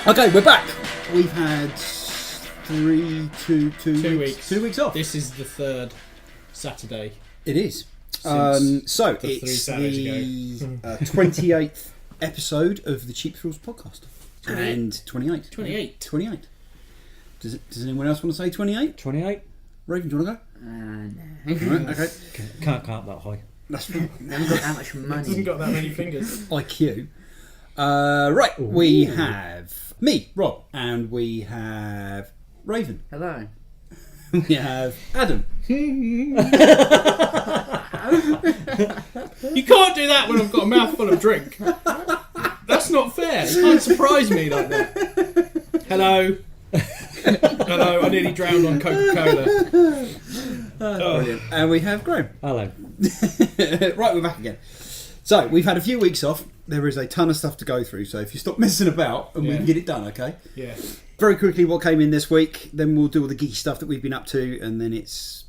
Okay, we're back. We've had two weeks off. This is the third Saturday. It is. Since So the it's 3 the 28th episode of the Cheap Thrills podcast. 28? And 28. 28. 28. Does anyone else want to say 28? 28? Raven, do you want to go? No. Right, okay. Can't up that high. That's right. I haven't got that much money. Hasn't got that many fingers. IQ. Right, we have me, Rob, and we have Raven. Hello. We have Adam. You can't do that when I've got a mouthful of drink. That's not fair. You can't surprise me like that. Hello. Hello, I nearly drowned on Coca-Cola. Brilliant. And we have Graham. Hello. Right, we're back again. So, we've had a few weeks off. There is a ton of stuff to go through, so if you stop messing about and we can get it done, okay? Yeah. Very quickly, what came in this week, then we'll do all the geeky stuff that we've been up to, and then it's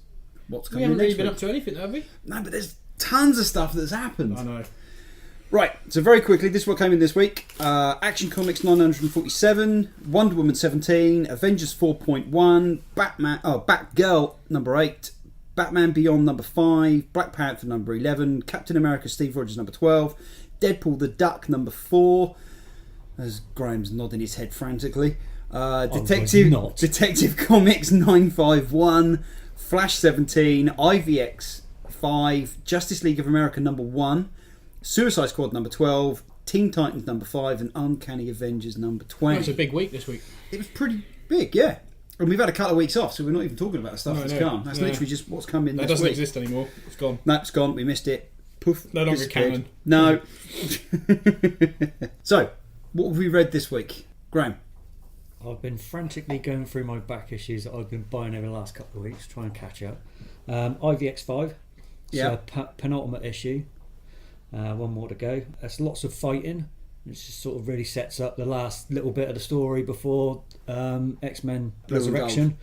what's We coming haven't in really next been week. up to anything, have we? No, but there's tons of stuff that's happened. I know. Right, so very quickly, this is what came in this week. Action Comics 947, Wonder Woman 17, Avengers 4.1, Batgirl number 8, Batman Beyond number 5, Black Panther number 11, Captain America Steve Rogers number 12, Deadpool the Duck number 4, as Graham's nodding his head frantically, Detective Comics 951, Flash 17, IVX 5, Justice League of America number 1, Suicide Squad number 12, Teen Titans number 5, and Uncanny Avengers number 20. That was a big week this week. It was pretty big, yeah. And we've had a couple of weeks off, so we're not even talking about the stuff that's No. come. That's literally just what's come in That this doesn't week. exist anymore. It's gone. No, it's gone. We missed it. Poof. No longer disappeared. canon. No. So, what have we read this week? Graham? I've been frantically going through my back issues that I've been buying over the last couple of weeks, trying to catch up. IVX5, Yeah. penultimate issue. One more to go. There's lots of fighting. It just sort of really sets up the last little bit of the story before X-Men Blue and Resurrection.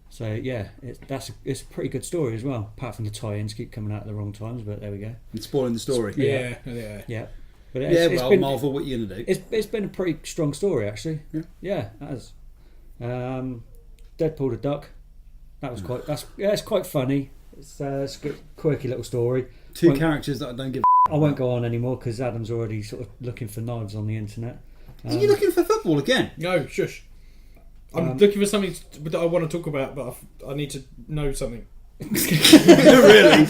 So yeah, it's a pretty good story as well. Apart from the tie-ins keep coming out at the wrong times, but there we go. And spoiling the story. Yeah. But Yeah, well, Marvel, what are you going to do? It's been a pretty strong story actually. Yeah. It has. Deadpool the Duck. That was it's quite funny. It's a good, quirky little story. Two characters that I don't give I won't go on anymore because Adam's already sort of looking for knives on the internet. Are you looking for football again? No, shush. I'm looking for something that I want to talk about, but I need to know something. Really?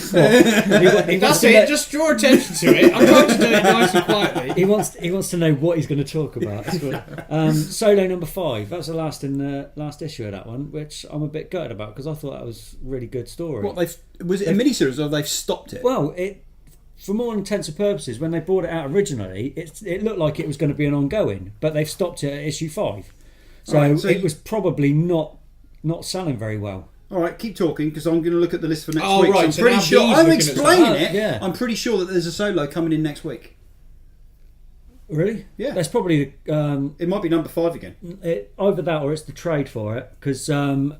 That's it. Just draw attention to it. I'm trying to do it nice and quietly. He wants to know what he's going to talk about. Solo number 5. That was the last issue of that one, which I'm a bit gutted about because I thought that was a really good story. What, was it a miniseries or they've stopped it? Well, for more intents and purposes, when they brought it out originally, it looked like it was going to be an ongoing, but they've stopped it at issue 5. So, it was probably not selling very well. All right, keep talking because I'm going to look at the list for next Oh, week. right, So so I'm pretty now sure he's I'm looking at explaining stuff. it. Yeah. I'm pretty sure that there's a solo coming in next week. Really? Yeah. That's probably It might be number 5 again. either that or it's the trade for it because a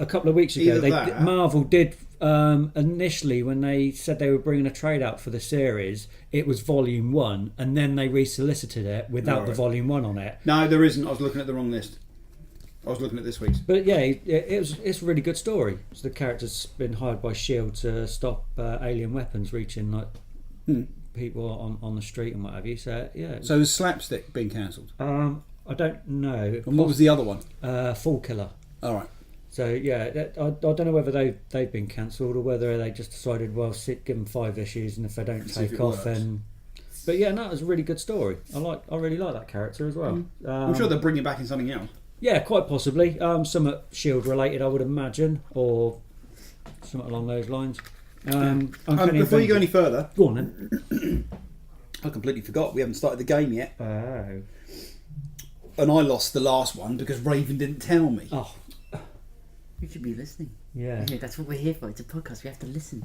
couple of weeks ago Either that. Marvel did initially when they said they were bringing a trade out for the series, it was volume 1 and then they resolicited it without the volume 1 on it. No, there isn't. I was looking at the wrong list. I was looking at this week's. But yeah, it's a really good story. So the character's been hired by S.H.I.E.L.D. to stop alien weapons reaching like people on the street and what have you. So yeah. So has Slapstick been cancelled? I don't know. And what was the other one? Fall Killer. All right. So yeah, I don't know whether they've been cancelled or whether they just decided, well, give them 5 issues, and if they don't See if take it off, works. then. But yeah, no, it was a really good story. I really like that character as well. I'm sure they'll bring it back in something else. Yeah, quite possibly. Some S.H.I.E.L.D. related, I would imagine, or something along those lines. Before you go any further, go on then. I completely forgot. We haven't started the game yet. Oh. And I lost the last one because Raven didn't tell me. Oh. You should be listening. Yeah. That's what we're here for. It's a podcast. We have to listen.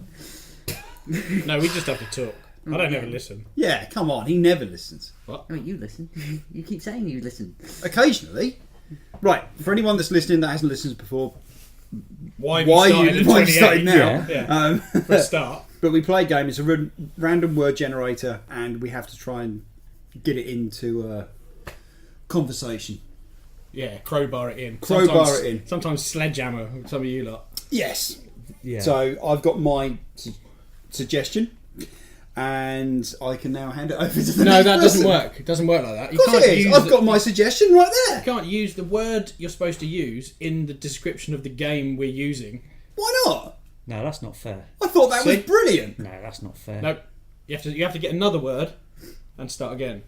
No, we just have to talk. I don't ever listen. Yeah, come on. He never listens. No, you listen. You keep saying you listen. Occasionally. Right. For anyone that's listening that hasn't listened before, Why you started now? Yeah. For a start. But we play a game. It's a random word generator, and we have to try and get it into conversation. Yeah, crowbar it in. Crowbar it in. Sometimes sledgehammer, some of you lot. Yes. Yeah. So I've got my suggestion, and I can now hand it over to the No, next that person. doesn't work. It doesn't work like that. Of course it is. I've got my suggestion right there. You can't use the word you're supposed to use in the description of the game we're using. Why not? No, that's not fair. I thought that was See? brilliant. No, that's not fair. No, you have to get another word and start again.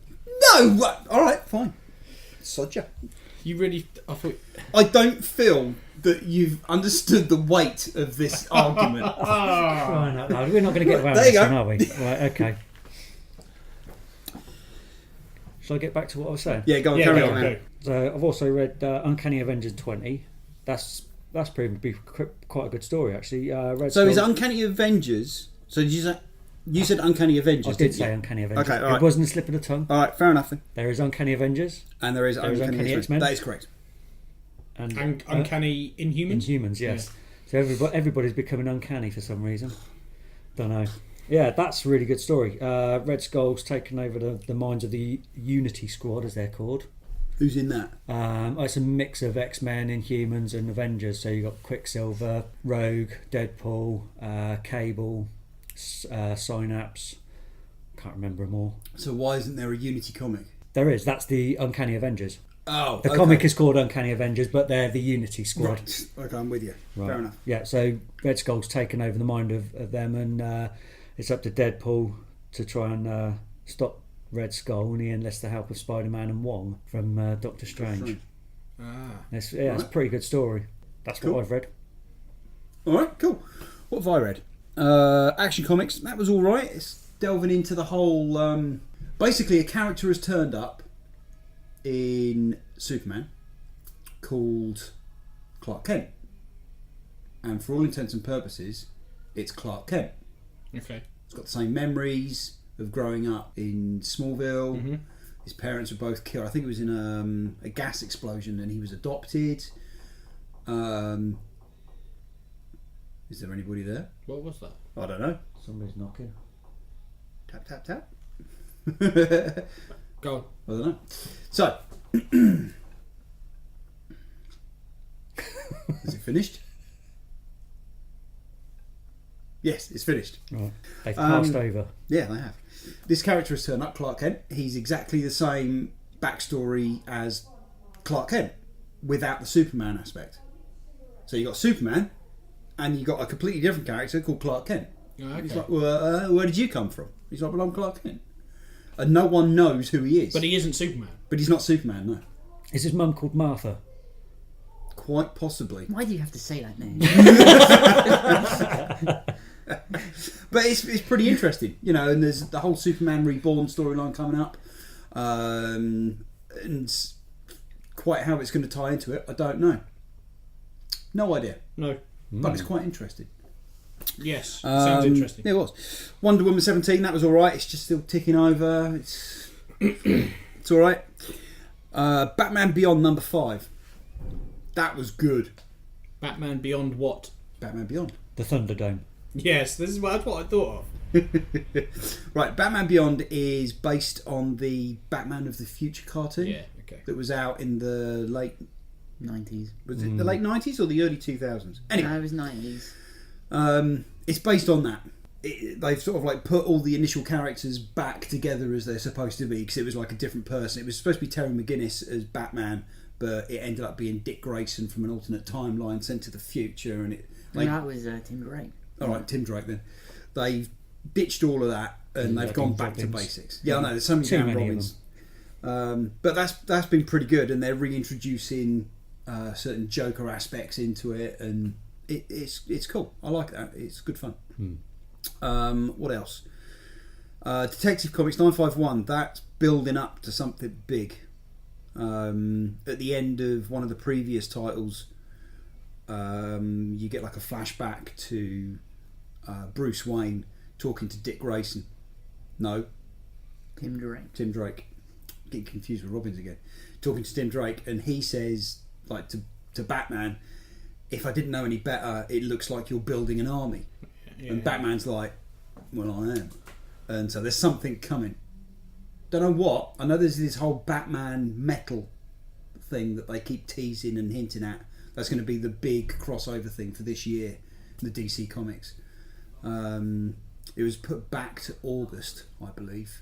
No. All right, fine. Sodja. You really, I thought. I don't feel that you've understood the weight of this argument. Crying out loud. We're not going to get around There you this go. one, are we? Right, okay. Shall I get back to what I was saying? Yeah, go on, Yeah, carry go, on. go. Man. So I've also read Uncanny Avengers 20. That's proven to be quite a good story, actually. Red So Skull- is Uncanny Avengers? So did you said Uncanny Avengers? I did didn't say you? Uncanny Avengers. Okay, all right. It wasn't a slip of the tongue. All right, fair enough then. There is Uncanny Avengers And there is Uncanny X-Men. X-Men. That is correct. and Uncanny Inhumans? Inhumans, yes. So everybody's becoming uncanny for some reason. Don't know. Yeah, that's a really good story. Red Skull's taken over the minds of the Unity Squad, as they're called. Who's in that? It's a mix of X-Men, Inhumans and Avengers. So you've got Quicksilver, Rogue, Deadpool, Cable, Synapse. Can't remember them all. So why isn't there a Unity comic? There is. That's the Uncanny Avengers. Oh, The comic is called Uncanny Avengers, but they're the Unity Squad. Right. Okay, I'm with you. Right. Fair enough. Yeah, so Red Skull's taken over the mind of them, and it's up to Deadpool to try and stop Red Skull, and he enlists the help of Spider-Man and Wong from Doctor Strange. It's a pretty good story. That's Cool. what I've read. All right, cool. What have I read? Action Comics. That was all right. It's delving into the whole. Basically, a character has turned up in Superman called Clark Kent, and for all intents and purposes, it's Clark Kent. Okay. He's got the same memories of growing up in Smallville. Mm-hmm. His parents were both killed. I think it was in a gas explosion, and he was adopted. Is there anybody there? What was that? I don't know. Somebody's knocking. Tap, tap, tap. Go on. I don't know. So, is it finished? Yes, it's finished. Right. They've passed over. Yeah, they have. This character has turned up, Clark Kent. He's exactly the same backstory as Clark Kent, without the Superman aspect. So you got Superman, and you got a completely different character called Clark Kent. Oh, okay. He's like, well, where did you come from? He's like, well, I'm Clark Kent. And no one knows who he is. But he isn't Superman. But he's not Superman, no. Is his mum called Martha? Quite possibly. Why do you have to say that name? But it's pretty interesting, you know, and there's the whole Superman Reborn storyline coming up. And quite how it's going to tie into it, I don't know. No idea. No. But it's quite interesting. Yes. Sounds interesting. It was. Wonder Woman 17, that was alright. It's just still ticking over. It's it's alright. Batman Beyond number 5. That was good. Batman Beyond what? Batman Beyond. The Thunderdome. Yes, that's what I thought of. Right, Batman Beyond is based on the Batman of the Future cartoon. Yeah, okay. That was out in the late... 90s. Was it the late 90s or the early 2000s? Anyway. No, it was 90s. It's based on that. They've sort of like put all the initial characters back together as they're supposed to be, because it was like a different person. It was supposed to be Terry McGinnis as Batman, but it ended up being Dick Grayson from an alternate timeline sent to the future, and it. No, that was Tim Drake. All right, Tim Drake. Then they've ditched all of that and they've gone back to basics. Yeah, I know. There's so many Too damn many of Robins, but that's been pretty good, and they're reintroducing certain Joker aspects into it, and it's cool. I like that. It's good fun. What else? Detective Comics 951. That's building up to something big. At the end of one of the previous titles, you get like a flashback to Bruce Wayne talking to Dick Grayson. No, Tim Drake. Tim Drake. Getting confused with Robbins again. Talking to Tim Drake, and he says, like, to Batman, if I didn't know any better, it looks like you're building an army. Yeah. And Batman's like, well, I am. And so there's something coming. don't know what. I know there's this whole Batman metal thing that they keep teasing and hinting at. That's going to be the big crossover thing for this year in the DC Comics. It was put back to August, I believe,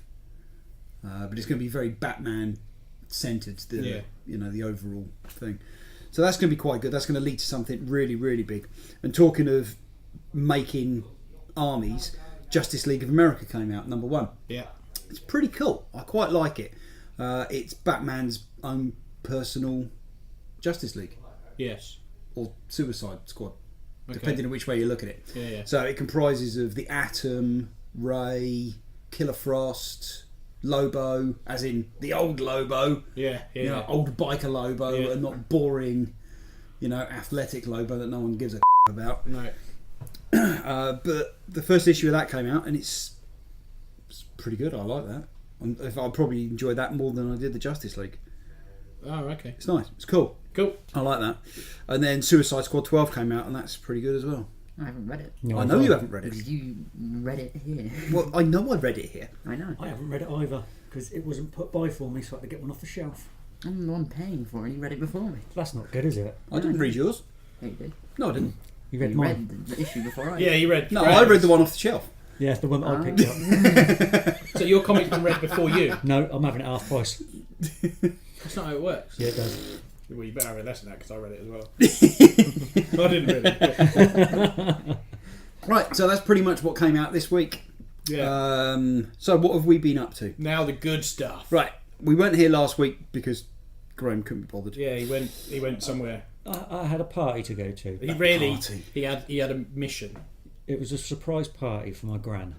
but it's going to be very Batman centered. The overall thing. So that's going to be quite good. That's going to lead to something really, really big. And talking of making armies, Justice League of America came out #1. Yeah, it's pretty cool. I quite like it. It's Batman's own personal Justice League. Yes. Or Suicide Squad, depending on which way you look at it. Yeah. So it comprises of the Atom, Ray, Killer Frost, Lobo, as in the old Lobo. Yeah. You know, old biker Lobo, and not boring, athletic Lobo that no one gives a about. No. But the first issue of that came out, and it's pretty good. I like that. I'll probably enjoy that more than I did the Justice League. Oh, okay. It's nice. It's cool. Cool. I like that. And then Suicide Squad 12 came out, and that's pretty good as well. I haven't read it. No, I know you haven't read it. Because you read it here. Well, I know I read it here. I know. I haven't read it either because it wasn't put by for me, so I had to get one off the shelf. I'm the one paying for it. You read it before me. That's not good, is it? I didn't read yours. Yeah, you did. No, I didn't. You read You mine? read the issue before I Yeah, you read. No, I read the one off the shelf. Yeah, it's the one that I picked up. So your comic's been read before you? No, I'm having it half price. That's not how it works. Yeah, it does. Well, you better have a lesson that because I read it as well. I didn't really. Right, so that's pretty much what came out this week. Yeah. So what have we been up to? Now the good stuff. Right, we weren't here last week because Graham couldn't be bothered. Yeah, he went somewhere. I had a party to go to. He really party. he had a mission. It was a surprise party for my gran.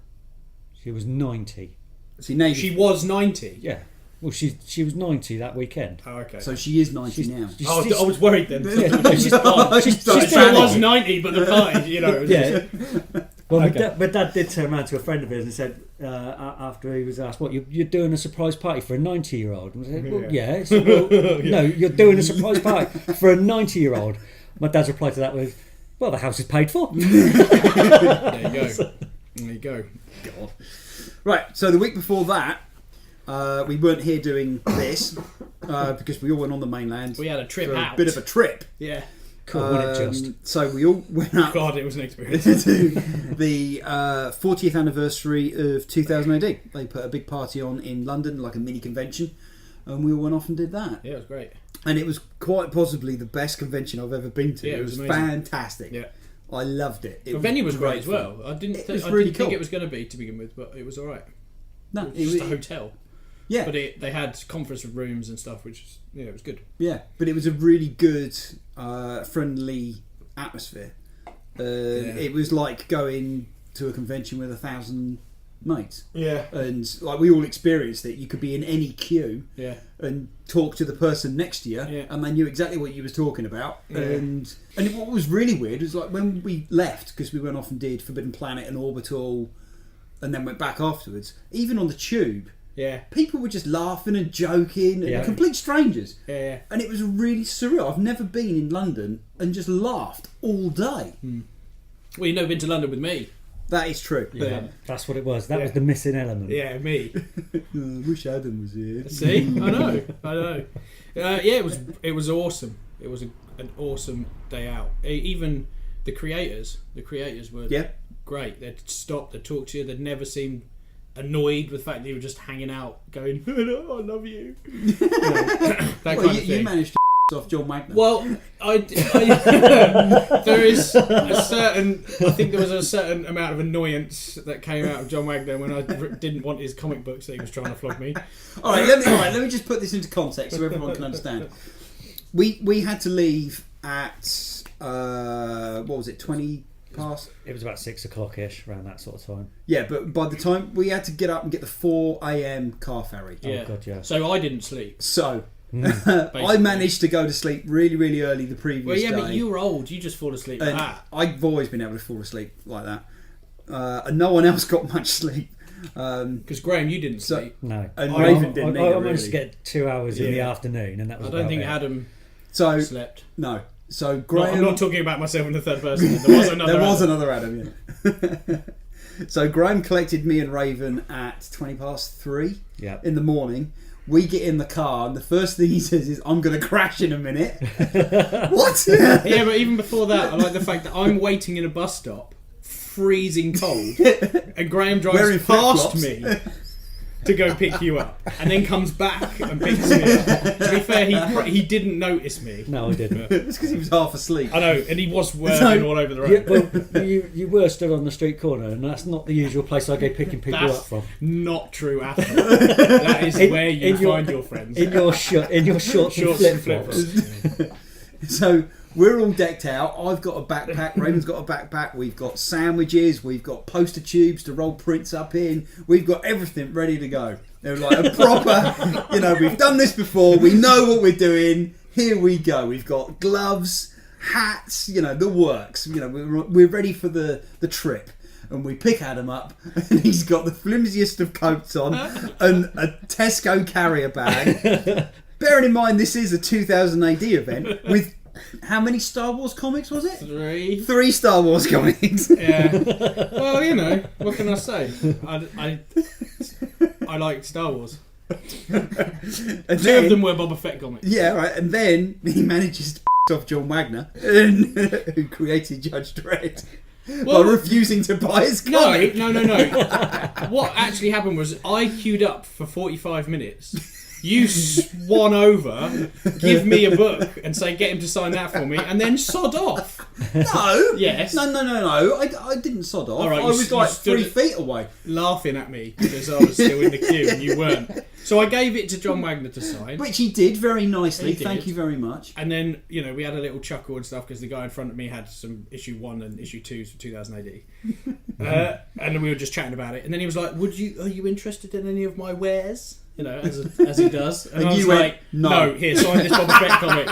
She was 90. See, now She was 90. Yeah. Well, she was 90 that weekend. Oh, okay. so she is 90 She's- now. I was worried then. She's She still was 90, but the party, it was Yeah. Well, Okay. my dad did turn around to a friend of his and said, after he was asked, "What, you're doing a surprise party for a 90-year-old?" And I said, "Well, yeah." He said, well, no, you're doing a surprise party for a 90-year-old. My dad's reply to that was, "Well, the house is paid for." There you go. There you go. God. Right, so the week before that, we weren't here doing this because we all went on the mainland. We had a trip for out. a bit of a trip. Yeah. Cool, wasn't it just? So we all went up God, it was an experience. to the 40th anniversary of 2000 AD. They put a big party on in London, like a mini convention, and we all went off and did that. Yeah, it was great. And it was quite possibly the best convention I've ever been to. Yeah, it it was was amazing. fantastic. Yeah. I loved it. The venue was great as fun. well. I didn't was I really didn't think cool. it was going to be to begin with, but it was all right. No, It was just a hotel. yeah, But they had conference rooms and stuff, which was, it was good. yeah, but it was a really good, friendly atmosphere. It was like going to a convention with 1,000 mates, Yeah. and like we all experienced it. You could be in any queue Yeah. and talk to the person next to you, Yeah. and they knew exactly what you was talking about. Yeah. And what was really weird was like when we left, because we went off and did Forbidden Planet and Orbital, and then went back afterwards. Even on the tube, Yeah. people were just laughing and joking, and Yeah. complete strangers. Yeah. And it was really surreal. I've never been in London and just laughed all day. Well, you've never been to London with me. That is true. Yeah, that's what it was. That Yeah. was the missing element. Yeah, me. I wish Adam was here. See, I know. Yeah, it was awesome. It was an awesome day out. Even the creators were Yeah. great. They'd stop, they'd talk to you. They'd never seemed annoyed with the fact that you were just hanging out, going, "I love you." That Well, kind of you thing. managed to off John Wagner. Well, there is a certain. I think there was a certain amount of annoyance that came out of John Wagner when I didn't want his comic books that he was trying to flog me. All right, let me just put this into context so everyone can understand. We had to leave at what was it, 20 past? It was about 6 o'clock-ish, around that sort of time. Yeah, but by the time we had to get up and get the 4 a.m. car ferry. Yeah. Oh, God, yeah. So I didn't sleep. So I managed to go to sleep really, really early the previous Well, yeah, day. but you were old. You just fall asleep like And that. I've always been able to fall asleep like that. And no one else got much sleep. Because Graham, you didn't So- sleep. No. And I- Raven didn't I either, managed really. to get 2 hours in the Yeah. afternoon, and that was I don't about think it. Adam So slept. no. So No, Graham. I'm not talking about myself in the third person. There was another. there was Adam. another Adam. Yeah. So Graham collected me and Raven at 3:20 Yeah. in the morning. We get in the car, and the first thing he says is, "I'm going to crash in a minute." What? Yeah, but even before that, I like the fact that I'm waiting in a bus stop, freezing cold, and Graham Wearing drives past flip-flops. me to go pick you up, and then comes back and picks me up. To be fair, he didn't notice me. No, I didn't. It's because he was half asleep. I know, and he was whirling all over the road. Well, you were stood on the street corner, and that's not the usual place I go picking people That's up from. not true at all. That is where you find your friends. In your shorts and flip flops. So we're all decked out. I've got a backpack. Raven's got a backpack. We've got sandwiches. We've got poster tubes to roll prints up in. We've got everything ready to go. They're like a proper, we've done this before. We know what we're doing. Here we go. We've got gloves, hats, the works. We're ready for the trip. And we pick Adam up, and he's got the flimsiest of coats on and a Tesco carrier bag. Bearing in mind, this is a 2000 AD event with how many Star Wars comics was it? 3. 3 Star Wars comics. Yeah. Well, what can I say? I like Star Wars. And 2 of them were Boba Fett comics. Yeah, right. And then he manages to off John Wagner, who created Judge Dredd, by refusing to buy his comic. No. What actually happened was I queued up for 45 minutes. You swan over, give me a book, and say, get him to sign that for me, and then sod off. No. Yes. No. I didn't sod off. All right, I was like 3 stood feet away. Laughing at me because I was still in the queue and you weren't. So I gave it to John Wagner to sign. Which he did very nicely. He did. Thank you very much. And then, we had a little chuckle and stuff because the guy in front of me had some issue 1 and issue 2s for 2000 AD. And then we were just chatting about it. And then he was like, are you interested in any of my wares? As he does. And I was like, no, here, sign this Boba Fett comic.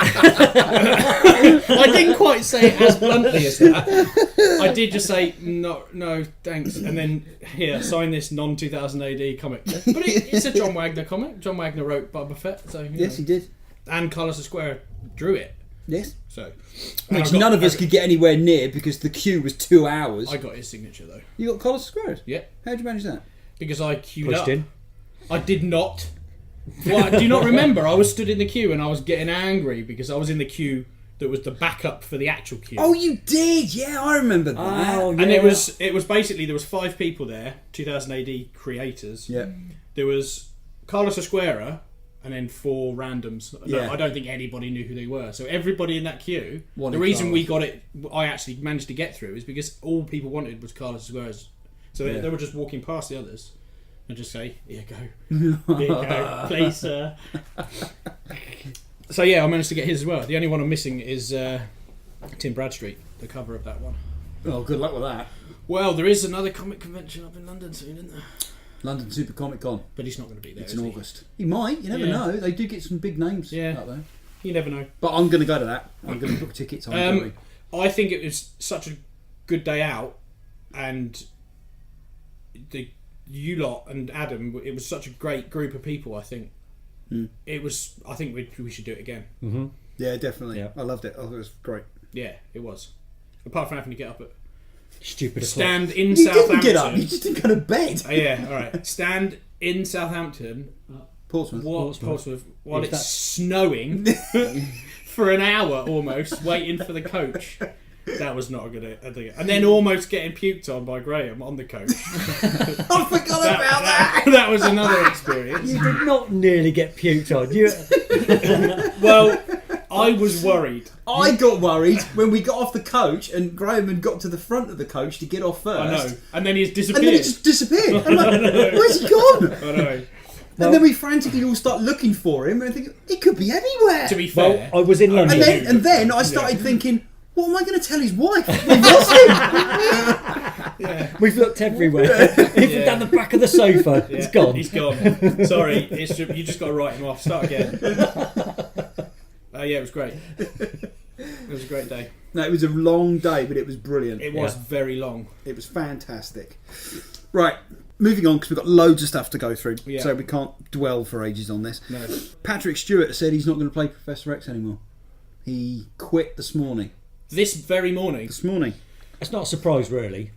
I didn't quite say it as bluntly as that. I did just say, no, thanks. And then, here, sign this non-2000 AD comic. But it's a John Wagner comic. John Wagner wrote Boba Fett. So, Yes, he did. And Carlos Esquire drew it. Yes. So, Which none of us could get anywhere near because the queue was 2 hours. I got his signature, though. You got Carlos Squares? Yeah. How'd you manage that? Because I queued Pushed up. in. I did not. Well, do you not remember? I was stood in the queue and I was getting angry because I was in the queue that was the backup for the actual queue. Oh, you did? Yeah, I remember that. Oh, yeah. And it was basically, there was 5 people there, 2000 AD creators. Yeah. There was Carlos Esquire and then 4 randoms. No, Yeah. I don't think anybody knew who they were. So everybody in that queue, Wanted the reason we Carlos. got it, I actually managed to get through, is because all people wanted was Carlos Esquire's. So they were just walking past the others. And just say, here you go. Here you go. Please, sir. So yeah, I managed to get his as well. The only one I'm missing is Tim Bradstreet, the cover of that one. Oh, good luck with that. Well, there is another comic convention up in London soon, isn't there? London Super Comic Con. But he's not going to be there. It's is in he? August. He might. You never Yeah. know. They do get some big names out there. You never know. But I'm going to go to that. I'm going to book tickets. I'm going. I think it was such a good day out, and you lot and Adam, it was such a great group of people. I think it was. I think we should do it again. Mm-hmm. Yeah, definitely. Yeah. I loved it. I thought it was great. Yeah, it was. Apart from having to get up at Stupid o'clock. stand in You Southampton. didn't get up. You just didn't go to bed. Oh, yeah, all right. Stand in Southampton, Portsmouth. Portsmouth, while Is it's that- snowing for an hour almost, waiting for the coach. That was not a good idea. And then almost getting puked on by Graham on the coach. I forgot about that. That was another experience. You did not nearly get puked on. You. Well, I was worried. I got worried when we got off the coach and Graham had got to the front of the coach to get off first. I know. And then he's And disappeared. then he just disappeared. I'm like, where's he gone? I know. And then we frantically all start looking for him and thinking, he could be anywhere. To be fair. Well, I was in London. And then I started thinking, what am I going to tell his wife? We've lost him. Yeah. We've looked everywhere. Even down the back of the sofa. Yeah, It's gone. He's gone. Sorry, you just got to write him off. Start again. Yeah, it was great. It was a great day. No, it was a long day, but it was brilliant. It was very long. It was fantastic. Right, moving on, because we've got loads of stuff to go through, Yeah. so we can't dwell for ages on this. No. Patrick Stewart said he's not going to play Professor X anymore. He quit this morning. This very morning. This morning. It's not a surprise, really.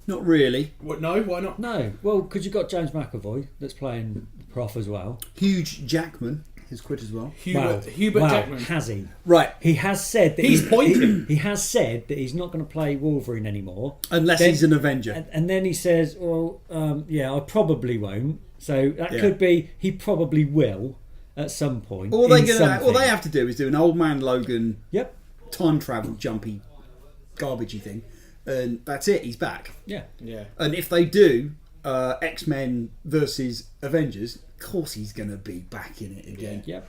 Not really. What? No, why not? No. Well, because you've got James McAvoy that's playing Prof as well. Hugh Jackman has quit as well. Hubert Wow, Jackman. has he? Right. He has said that He's pointing. He has said that he's not going to play Wolverine anymore. Unless he's an Avenger. And then he says, well, yeah, I probably won't. So that Yeah. could be he probably will at some point. All in they something. have to do is do an Old Man Logan Yep. time travel jumpy garbagey thing, and that's it. He's back. Yeah. Yeah. And if they do X-Men versus Avengers, of course he's going to be back in it again. Yep.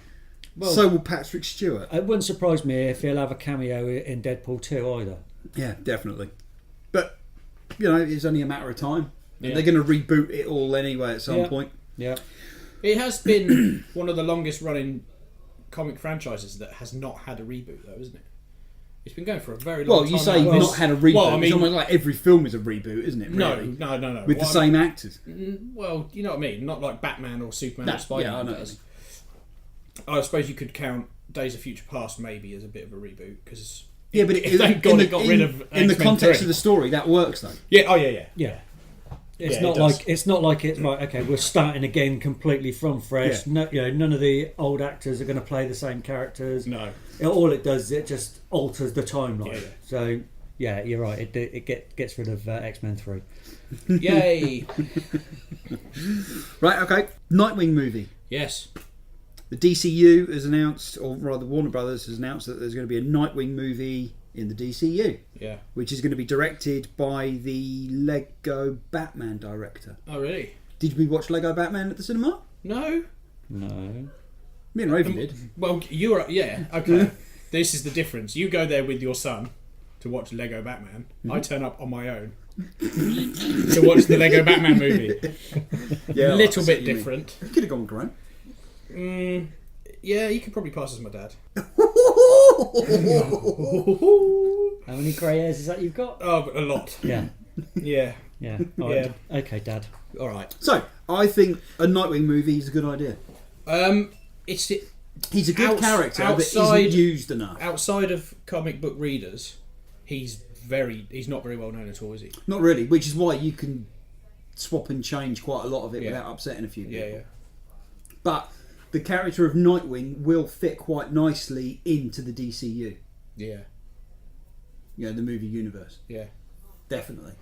Well, So will Patrick Stewart. it wouldn't surprise me if he'll have a cameo in Deadpool 2 either. Yeah, definitely. But you know, it's only a matter of time. And Yeah. they're going to reboot it all anyway at some Yeah. point. Yeah. It has been one of the longest running comic franchises that has not had a reboot, though, isn't it? It's been going for a very long Well, time. you say now. not had a reboot. Well, I mean, it's almost like every film is a reboot, isn't it? no, Really? no. With the Well, same actors. Well, you know what I mean. Not like Batman or Superman No, or Spider-Man yeah, I know does. I suppose you could count Days of Future Past maybe as a bit of a reboot because Yeah, but thank God it got rid of in the X-Men context 3. of the story that works though. Yeah. Oh yeah. Yeah. It's Yeah, not it does. like it's right. Okay, we're starting again completely from fresh. Yeah. No, none of the old actors are going to play the same characters. No. All it does is it just alters the timeline. Yeah. So yeah, you're right. It gets rid of X-Men 3. Yay. Right, okay. Nightwing movie. Yes. The DCU has announced, or rather Warner Brothers has announced that there's going to be a Nightwing movie in the DCU, Yeah. which is going to be directed by the Lego Batman director. Oh really? Did we watch Lego Batman at the cinema? No. No. Me and Raven did. Well, you're yeah. Okay. This is the difference. You go there with your son to watch Lego Batman. I turn up on my own to watch the Lego Batman movie. Yeah, A little I see bit what you mean. different. You could have gone Grant. Yeah, you could probably pass as my dad. How many grey hairs is that you've got? Oh, but a lot. Yeah. Yeah. Yeah. All right. Okay, Dad. All right. So, I think a Nightwing movie is a good idea. It's He's a good character, but outside- isn't used enough. outside of comic book readers. He's not very well known at all, is he? Not really, which is why you can swap and change quite a lot of it Yeah. without upsetting a few people. Yeah. But the character of Nightwing will fit quite nicely into the DCU, Yeah. you know, the movie universe. Yeah. Definitely.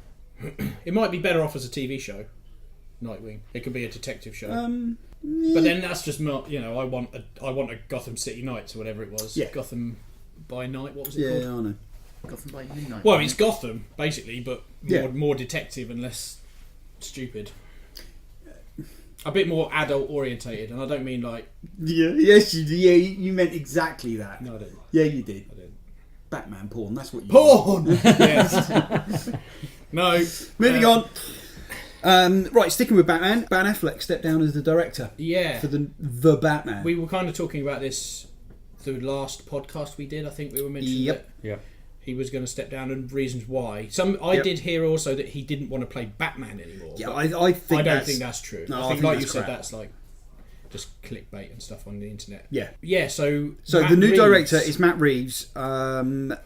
It might be better off as a TV show. Nightwing. It could be a detective show. But then that's just not. You know, I want a Gotham City Knights or whatever it was. Yeah. Gotham by Night. What was it Yeah, called? I know. Gotham by Midnight. Well, it's Gotham basically, but Yeah. more detective and less stupid. A bit more adult orientated, and I don't mean like. Yeah, yes, you meant exactly that. No, I don't. Yeah, you did. I didn't. Batman porn, that's what you Porn. Yes. No. Moving on. Right, sticking with Batman, Ben Affleck stepped down as the director Yeah. for the Batman. We were kind of talking about this the last podcast we did. I think we were mentioning Yep. that Yeah. he was going to step down and reasons why. I Yep. did hear also that he didn't want to play Batman anymore. Yeah, but I think I don't that's- think that's true. No, I I think think like you that's said, crap. that's like just clickbait and stuff on the internet. Yeah. Yeah. So So Matt the new Reeves- director is Matt Reeves, and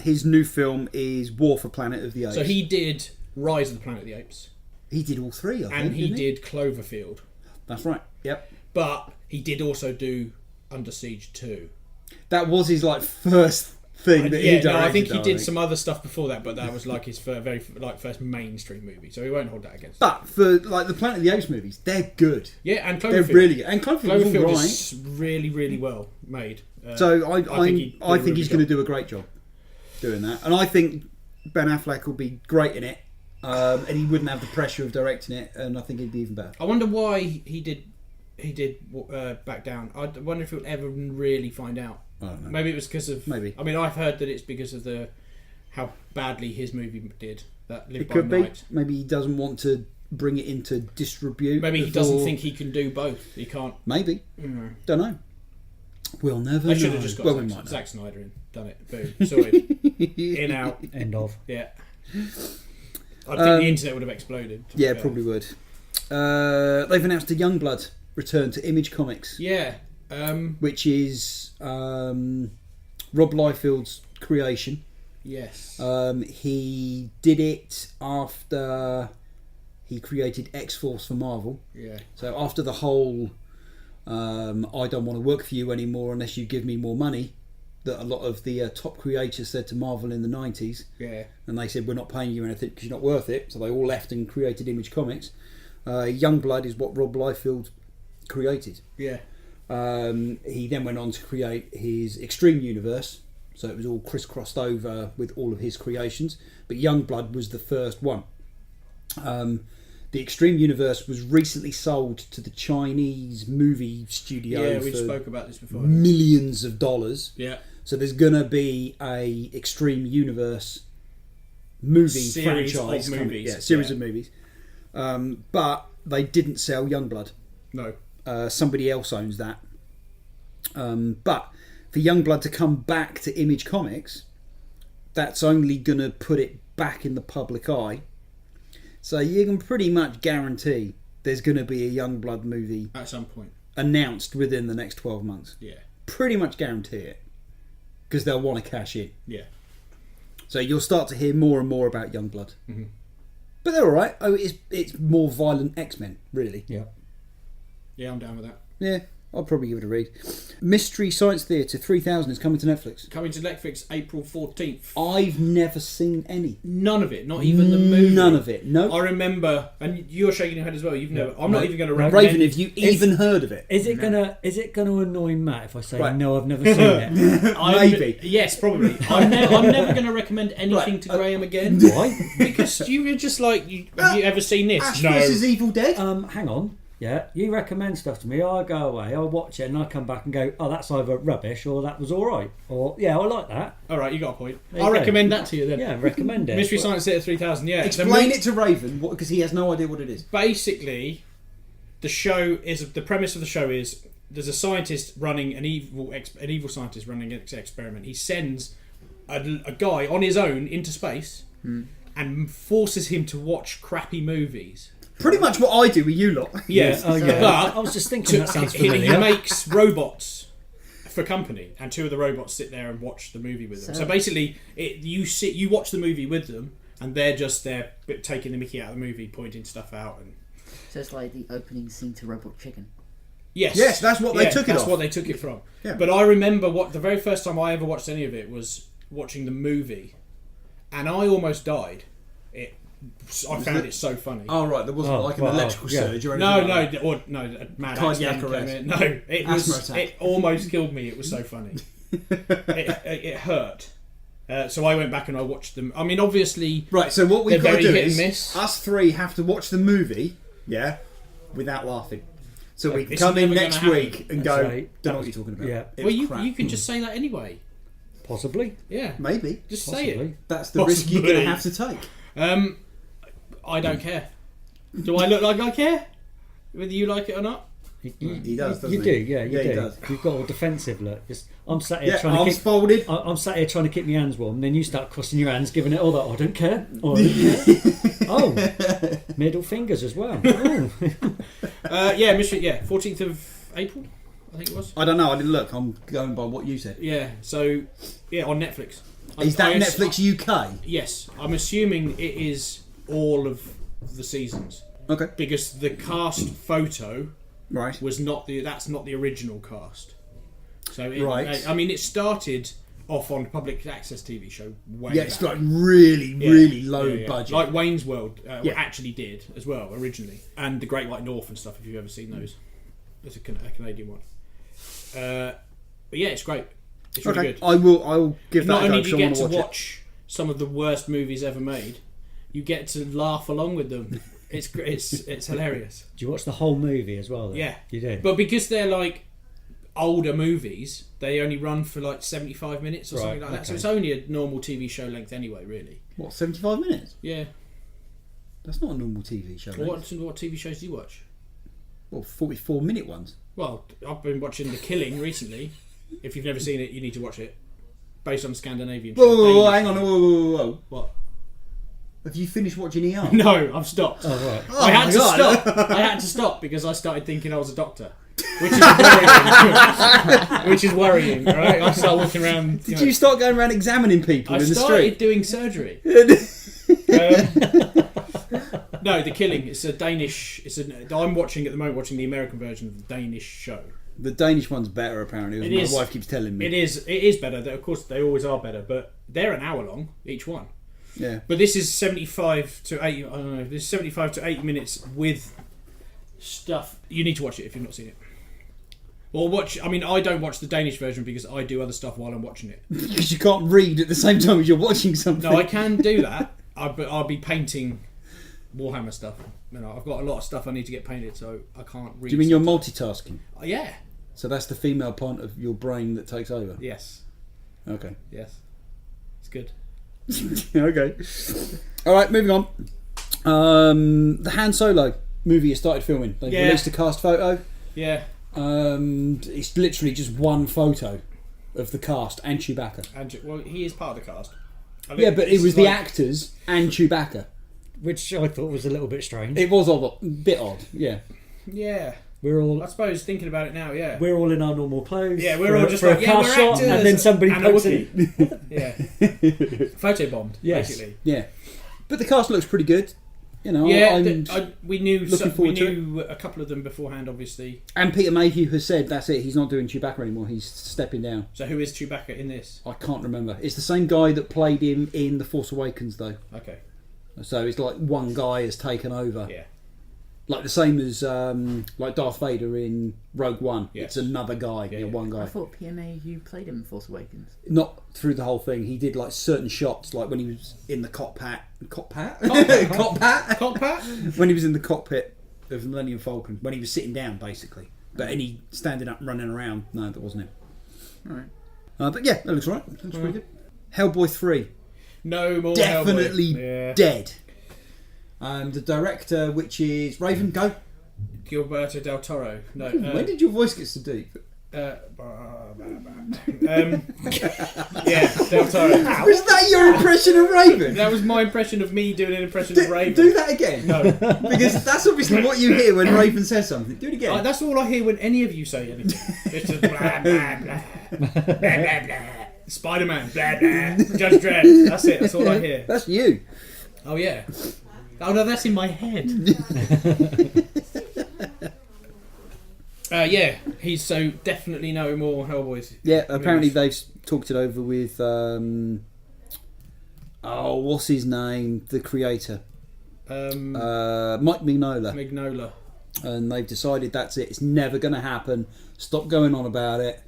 his new film is War for Planet of the Apes. So he did Rise of the Planet of the Apes, He did all three, I think, and he didn't did Cloverfield, That's right. Yep. but he did also do Under Siege 2. That was his like first thing that he Yeah, directed. no, I think he though, did some other stuff before that, but that was like his first mainstream movie, so he won't hold that against him. But for like the Planet of the Apes movies, they're good. Yeah, and They're Cloverfield. really good. And Cloverfield was all right. is really, really well made. So I he did a think really he's good going to do a great job doing that, and I think Ben Affleck will be great in it, and he wouldn't have the pressure of directing it, and I think he'd be even better. I wonder why he did back down. I wonder if we'll ever really find out. I don't know. Maybe it was because of. Maybe. I mean, I've heard that it's because of how badly his movie did. That Live It by could be. Night. Maybe he doesn't want to bring it into distribute. Maybe he before- doesn't think he can do both. He can't. Maybe. Mm. Don't know. We'll never I know. should have just got well, we might know. Zack Snyder in. Done it. Boom. Sorted. In, out. End of. Yeah. I think the internet would have exploded. to be Yeah, fair. probably would. They've announced a Youngblood return to Image Comics, Yeah. which is Rob Liefeld's creation. Yes. He did it after he created X-Force for Marvel. Yeah. So after the whole I don't want to work for you anymore unless you give me more money that a lot of the top creators said to Marvel in the 90s. Yeah. And they said, we're not paying you anything because you're not worth it. So they all left and created Image Comics. Youngblood is what Rob Liefeld created. Yeah. He then went on to create his Extreme Universe. So it was all crisscrossed over with all of his creations. But Youngblood was the first one. The Extreme Universe was recently sold to the Chinese movie studio Yeah, we spoke about this before. millions of dollars. Yeah. So there's going to be a Extreme Universe movie Series franchise of coming. movies. Yeah, series Yeah. of movies. But they didn't sell Youngblood. No. Somebody else owns that. But for Youngblood to come back to Image Comics, that's only going to put it back in the public eye. So you can pretty much guarantee there's going to be a Youngblood movie At some point. announced within the next 12 months. Yeah. Pretty much guarantee it. Because they'll want to cash in. Yeah. So you'll start to hear more and more about Youngblood. Mm-hmm. But they're alright. Oh, it's more violent X-Men, really. Yeah. Yeah, I'm down with that. Yeah, I'll probably give it a read. Mystery Science Theatre 3000 is coming to Netflix. Coming to Netflix April 14th. I've never seen any. None of it, not even the movie. None of it, no. I remember, and you're shaking your head as well. You've never. I'm No. not even going to No. recommend. Raven, have you even heard of it? Is it gonna annoy Matt if I say Right. no? I've never seen it. Maybe. Yes, probably. I'm never going to recommend anything to Graham again. Why? Because you were just like, have you ever seen this? Ash No. vs Evil Dead? Hang on. Yeah, you recommend stuff to me. I go away, I watch it, and I come back and go, "Oh, that's either rubbish or that was all right." Or yeah, I like that. All right, you got a point. There you I'll go. recommend that to you then. Yeah, recommend it. Mystery Science Theatre 3000. Yeah. Explain it to Raven, because he has no idea what it is. Basically, the premise of the show is there's a scientist running an evil scientist running an experiment. He sends a guy on his own into space and forces him to watch crappy movies. Pretty much what I do with you lot. Yeah, Oh yeah. but I was just thinking that sounds he familiar. makes robots for company, and two of the robots sit there and watch the movie with them. So basically, you watch the movie with them, and they're just there taking the mickey out of the movie, pointing stuff out, and So it's like the opening scene to Robot Chicken. Yes, that's what they took it That's off. what they took it from. Yeah. But I remember the very first time I ever watched any of it was watching the movie, and I almost died. I found it so funny. Oh, right, there wasn't like an electrical surge or anything. No, like that. a mad Cardiac accident arrest. came in. No, it was. Asthma attack. It almost killed me. It was so funny. it hurt. So I went back and I watched them. I mean, obviously, Right, so what we've They're got to very do hit is and miss. us three have to watch the movie, yeah, without laughing. So we can It's come in never next gonna week and go, That's right. don't know what you're talking about. Yeah. It well, was you crap. can just say that anyway. Possibly. Yeah, Maybe. just say it. Possibly. That's the risk you're going to have Possibly. to take. I don't care. Do I look like I care? Whether you like it or not? He does, doesn't You he? do, yeah, you Yeah, do. he does. You've got a defensive look. I'm sat here Yeah, trying to arms keep. folded. I'm sat here trying to keep my hands warm. Then you start crossing your hands, giving it all that. Oh, I don't care. Oh, I don't care. Oh, middle fingers as well. Oh. Yeah, 14th of April, I think it was. I don't know, I didn't look. I'm going by what you said. Yeah, so yeah, on Netflix. Is that I- Netflix UK? Yes, I'm assuming it is all of the seasons Okay. because the cast photo Right. was that's not the original cast. So Right. I mean, it started off on public access TV show way Yeah, it's back. like really, Yeah. really low Yeah, yeah. budget. like Wayne's World Yeah. actually did as well originally, and the Great White North and stuff. If you've ever seen those, it's a Canadian one. But yeah, it's great. It's really Okay, good. I will give that Not a go only do you 'cause I get want to watch watch some of the worst movies ever made, you get to laugh along with them. It's hilarious. Do you watch the whole movie as well? Then? Yeah. You do. But because they're like older movies, they only run for like 75 minutes or something Right, like that. So okay. it's only a normal TV show length anyway, really. it. What, 75 minutes? Yeah. That's not a normal TV show. Well, mate. what TV shows do you watch? Well, 44-minute ones. Well, I've been watching The Killing recently. If you've never seen it, you need to watch it. Based on a Scandinavian show. Whoa, hang on, whoa. What? Have you finished watching ER? No, I've stopped. Oh right. I had my to God. stop. I had to stop because I started thinking I was a doctor. which is worrying, right? I start walking around. Did you start going around examining people I in the started street? doing surgery. No, The Killing. It's a Danish. I'm watching at the moment. Watching the American version of the Danish show. The Danish one's better, apparently. My wife keeps telling me. It is better. Of course, they always are better, but they're an hour long each one. Yeah. But this is 75 to 80. I don't know. This is 75 to 80 minutes with stuff. You need to watch it if you've not seen it. Or watch. I mean, I don't watch the Danish version because I do other stuff while I'm watching it. Because you can't read at the same time as you're watching something. No, I can do that. I'll be painting Warhammer stuff. I've got a lot of stuff I need to get painted, so I can't read. Do you mean you're multitasking? Yeah. So that's the female part of your brain that takes over? Yes. Okay. Yes. It's good. Okay. Alright, moving on. The Han Solo movie has started filming. They've released a cast photo. Yeah. It's literally just one photo of the cast and Chewbacca. Well, he is part of the cast. Yeah, but it was the actors and Chewbacca. Which I thought was a little bit strange. It was a bit odd, yeah. Yeah. We're all, I suppose, thinking about it now, yeah. we're all in our normal clothes. Yeah, we're all just for like, a cast we're shot, actors. and then somebody And pokes a it. Yeah. Photobombed, Yes. basically. Yeah. But the cast looks pretty good. You know, Yeah, I'm we knew looking forward to a couple of them beforehand, obviously. And Peter Mayhew has said that's it, he's not doing Chewbacca anymore, he's stepping down. So who is Chewbacca in this? I can't remember. It's the same guy that played him in The Force Awakens, though. Okay. So it's like one guy has taken over. Yeah. Like the same as like Darth Vader in Rogue One. Yes. It's another guy, one guy. I thought PMA who played him in Force Awakens. Not through the whole thing. He did like certain shots, like when he was in the cockpit. Cockpit? When he was in the cockpit of the Millennium Falcon, when he was sitting down, basically. But any standing up and running around, no, that wasn't him. Alright. But yeah, that looks right. Looks pretty good. Hellboy 3. No more Definitely Hellboy. dead. The director, which is Raven, go. Gilberto del Toro. No. When did your voice get so deep? Yeah, Del Toro. Was that your impression of Raven? That was my impression of me doing an impression of Raven. Do that again. No. Because that's obviously what you hear when Raven says something. Do it again. That's all I hear when any of you say anything. It's just blah, blah, blah. Blah, blah, blah. Spider-Man, blah, blah. Judge Dredd. That's it. That's all I hear. That's you. Oh, yeah. Oh, no, that's in my head. Yeah, he's so definitely no more Hellboys. Yeah, apparently they've talked it over with, what's his name? The creator. Mike Mignola. Mignola. And they've decided that's it. It's never going to happen. Stop going on about it.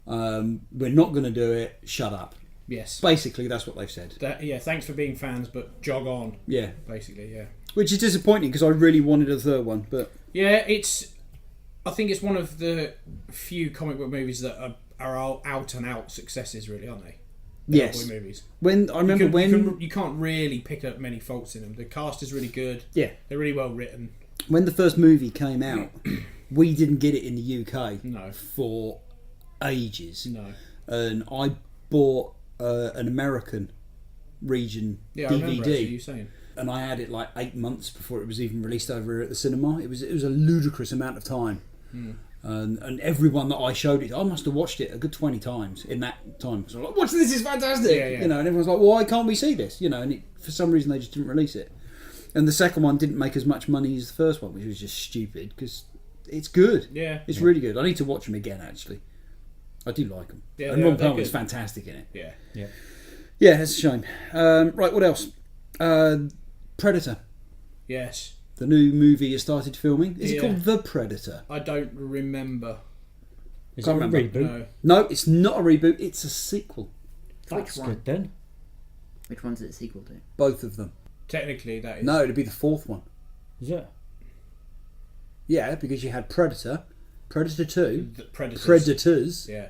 We're not going to do it. Shut up. Yes. Basically, that's what they've said. Yeah, thanks for being fans, but jog on. Yeah. Basically, yeah. Which is disappointing because I really wanted a third one, but yeah, I think it's one of the few comic book movies that are all out and out successes, really, aren't they? Yes. Hellboy movies. You can't really pick up many faults in them. The cast is really good. Yeah. They're really well written. When the first movie came out, we didn't get it in the UK. No. For ages. No. And I bought an American region Yeah, DVD. I remember actually you saying. And I had it like 8 months before it was even released over at the cinema. It was a ludicrous amount of time. And everyone that I showed it, I must have watched it a good 20 times in that time. Because I'm like, watch this, is fantastic! Yeah. You know, and everyone's like, well, why can't we see this? You know, and for some reason they just didn't release it. And the second one didn't make as much money as the first one, which was just stupid because it's good. Yeah. It's really good. I need to watch them again, actually. I do like them. Yeah, and Ron they're Perlman's good. fantastic in it. Yeah. Yeah, it's a shame. Right, what else? Predator. Yes. The new movie has started filming. Is it Yeah. called The Predator? I don't remember. Is Can't it a remember. reboot? No. No, it's not a reboot. It's a sequel. That's Which one? good then. Which one's it a sequel to? Both of them. Technically, that is. No, it'd be the fourth one. Is it? Yeah, because you had Predator, Predator 2, The Predators. Predators. Yeah.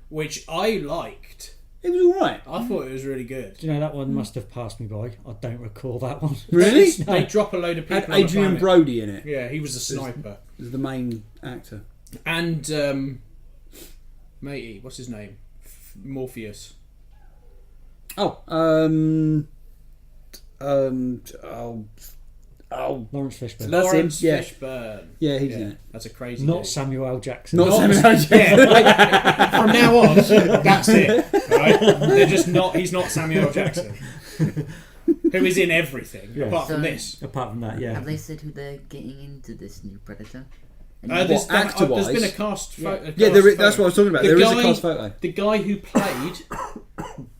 Which I liked. It was alright. I thought it was really good. Do you know that one must have passed me by? I don't recall that one. Really? They drop a load of people Had on the Adrian planet. Brody in it. Yeah, he was a sniper. As the main actor. And matey, what's his name? Morpheus. Oh, Oh, Lawrence Fishburne. That's Lawrence him, yeah. Fishburne. yeah, he's in it. That's a crazy. Not dude. Samuel L. Jackson. Not Samuel L. Jackson. Yeah, from now on, that's it. Right? They're just not. He's not Samuel L. Jackson, who is in everything Yeah. apart from So- this. Apart from that, yeah. Have they said who they're getting into this new Predator? There's actor-wise? been a cast. Photo, Yeah, that's what I was talking about. The There is guy- a cast photo. The guy who played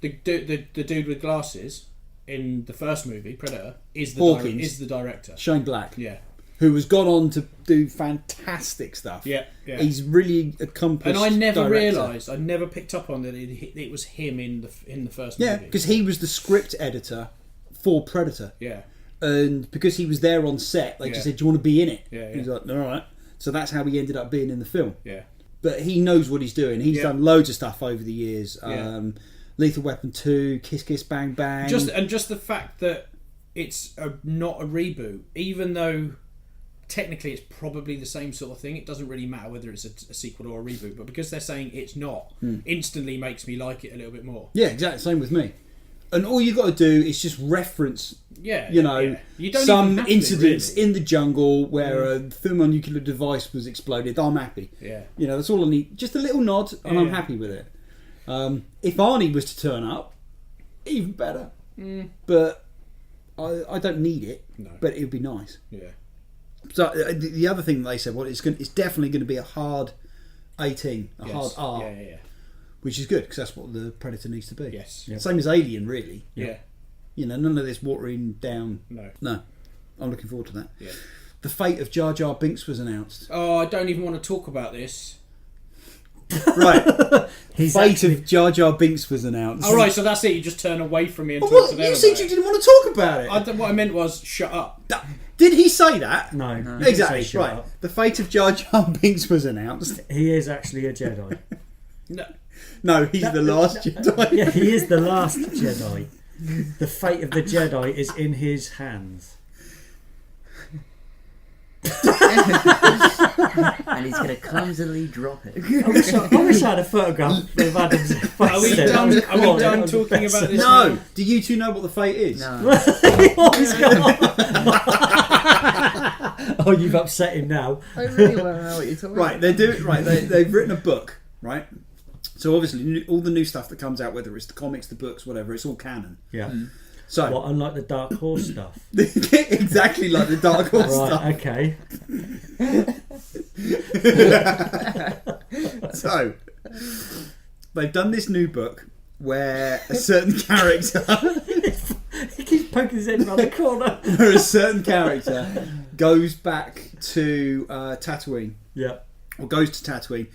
the dude with glasses in the first movie, Predator, is Hawkins. is the director. Shane Black, Yeah, who has gone on to do fantastic stuff. yeah, yeah. He's really accomplished. And I never director. realised, I never picked up on that it was him in the first Yeah, movie. because he was the script editor for Predator, Yeah, and because he was there on set, they just Yeah. said, "Do you want to be in it?" Yeah, He's like, "All right." So that's how he ended up being in the film. yeah. But he knows what he's doing. He's Yeah. done loads of stuff over the years. Yeah. Lethal Weapon 2, Kiss Kiss Bang Bang. Just the fact that it's not a reboot, even though technically it's probably the same sort of thing. It doesn't really matter whether it's a sequel or a reboot, but because they're saying it's not, instantly makes me like it a little bit more. Yeah, exactly. Same with me. And all you got to do is just reference, Yeah, you know, yeah. You don't some even have to, incidents really. in the jungle where a thermonuclear device was exploded. I'm happy. Yeah, You know, that's all I need. Just a little nod, and I'm Yeah. happy with it. If Arnie was to turn up, even better. But I don't need it. No. But it would be nice. yeah, So the other thing that they said, well, it's definitely going to be a hard 18, a hard yes. R, Yeah. which is good because that's what the Predator needs to be. Yes. Yeah. Same as Alien, really. Yeah. You know, none of this watering down. No. No, I'm looking forward to that. Yeah. The fate of Jar Jar Binks was announced. Oh, I don't even want to talk about this. Right, He's fate actually- of Jar Jar Binks was announced. All right, so that's it. You just turn away from me and Well, talk to them. you said about you it. didn't want to talk about it. What I meant was shut up. Did he say that? No. you didn't Exactly. say shut Right. up. The fate of Jar Jar Binks was announced. He is actually a Jedi. No. No, he's the last Jedi. Yeah, he is the last Jedi. The fate of the Jedi is in his hands. And he's going to clumsily drop it. I wish I had a photograph of Adam's face. Are we done talking about this? No. Do you two know what the fate is? No. What is going on? Oh, you've upset him now. I really want to know what you're talking Right, about. they do it. Right, they've written a book. Right. So obviously, all the new stuff that comes out, whether it's the comics, the books, whatever, it's all canon. Yeah. So What, unlike the Dark Horse stuff? exactly like the Dark Horse stuff. Right, okay. So they've done this new book where a certain character, He keeps poking his head around the corner. where a certain character goes back to Tatooine, Yeah. or goes to Tatooine,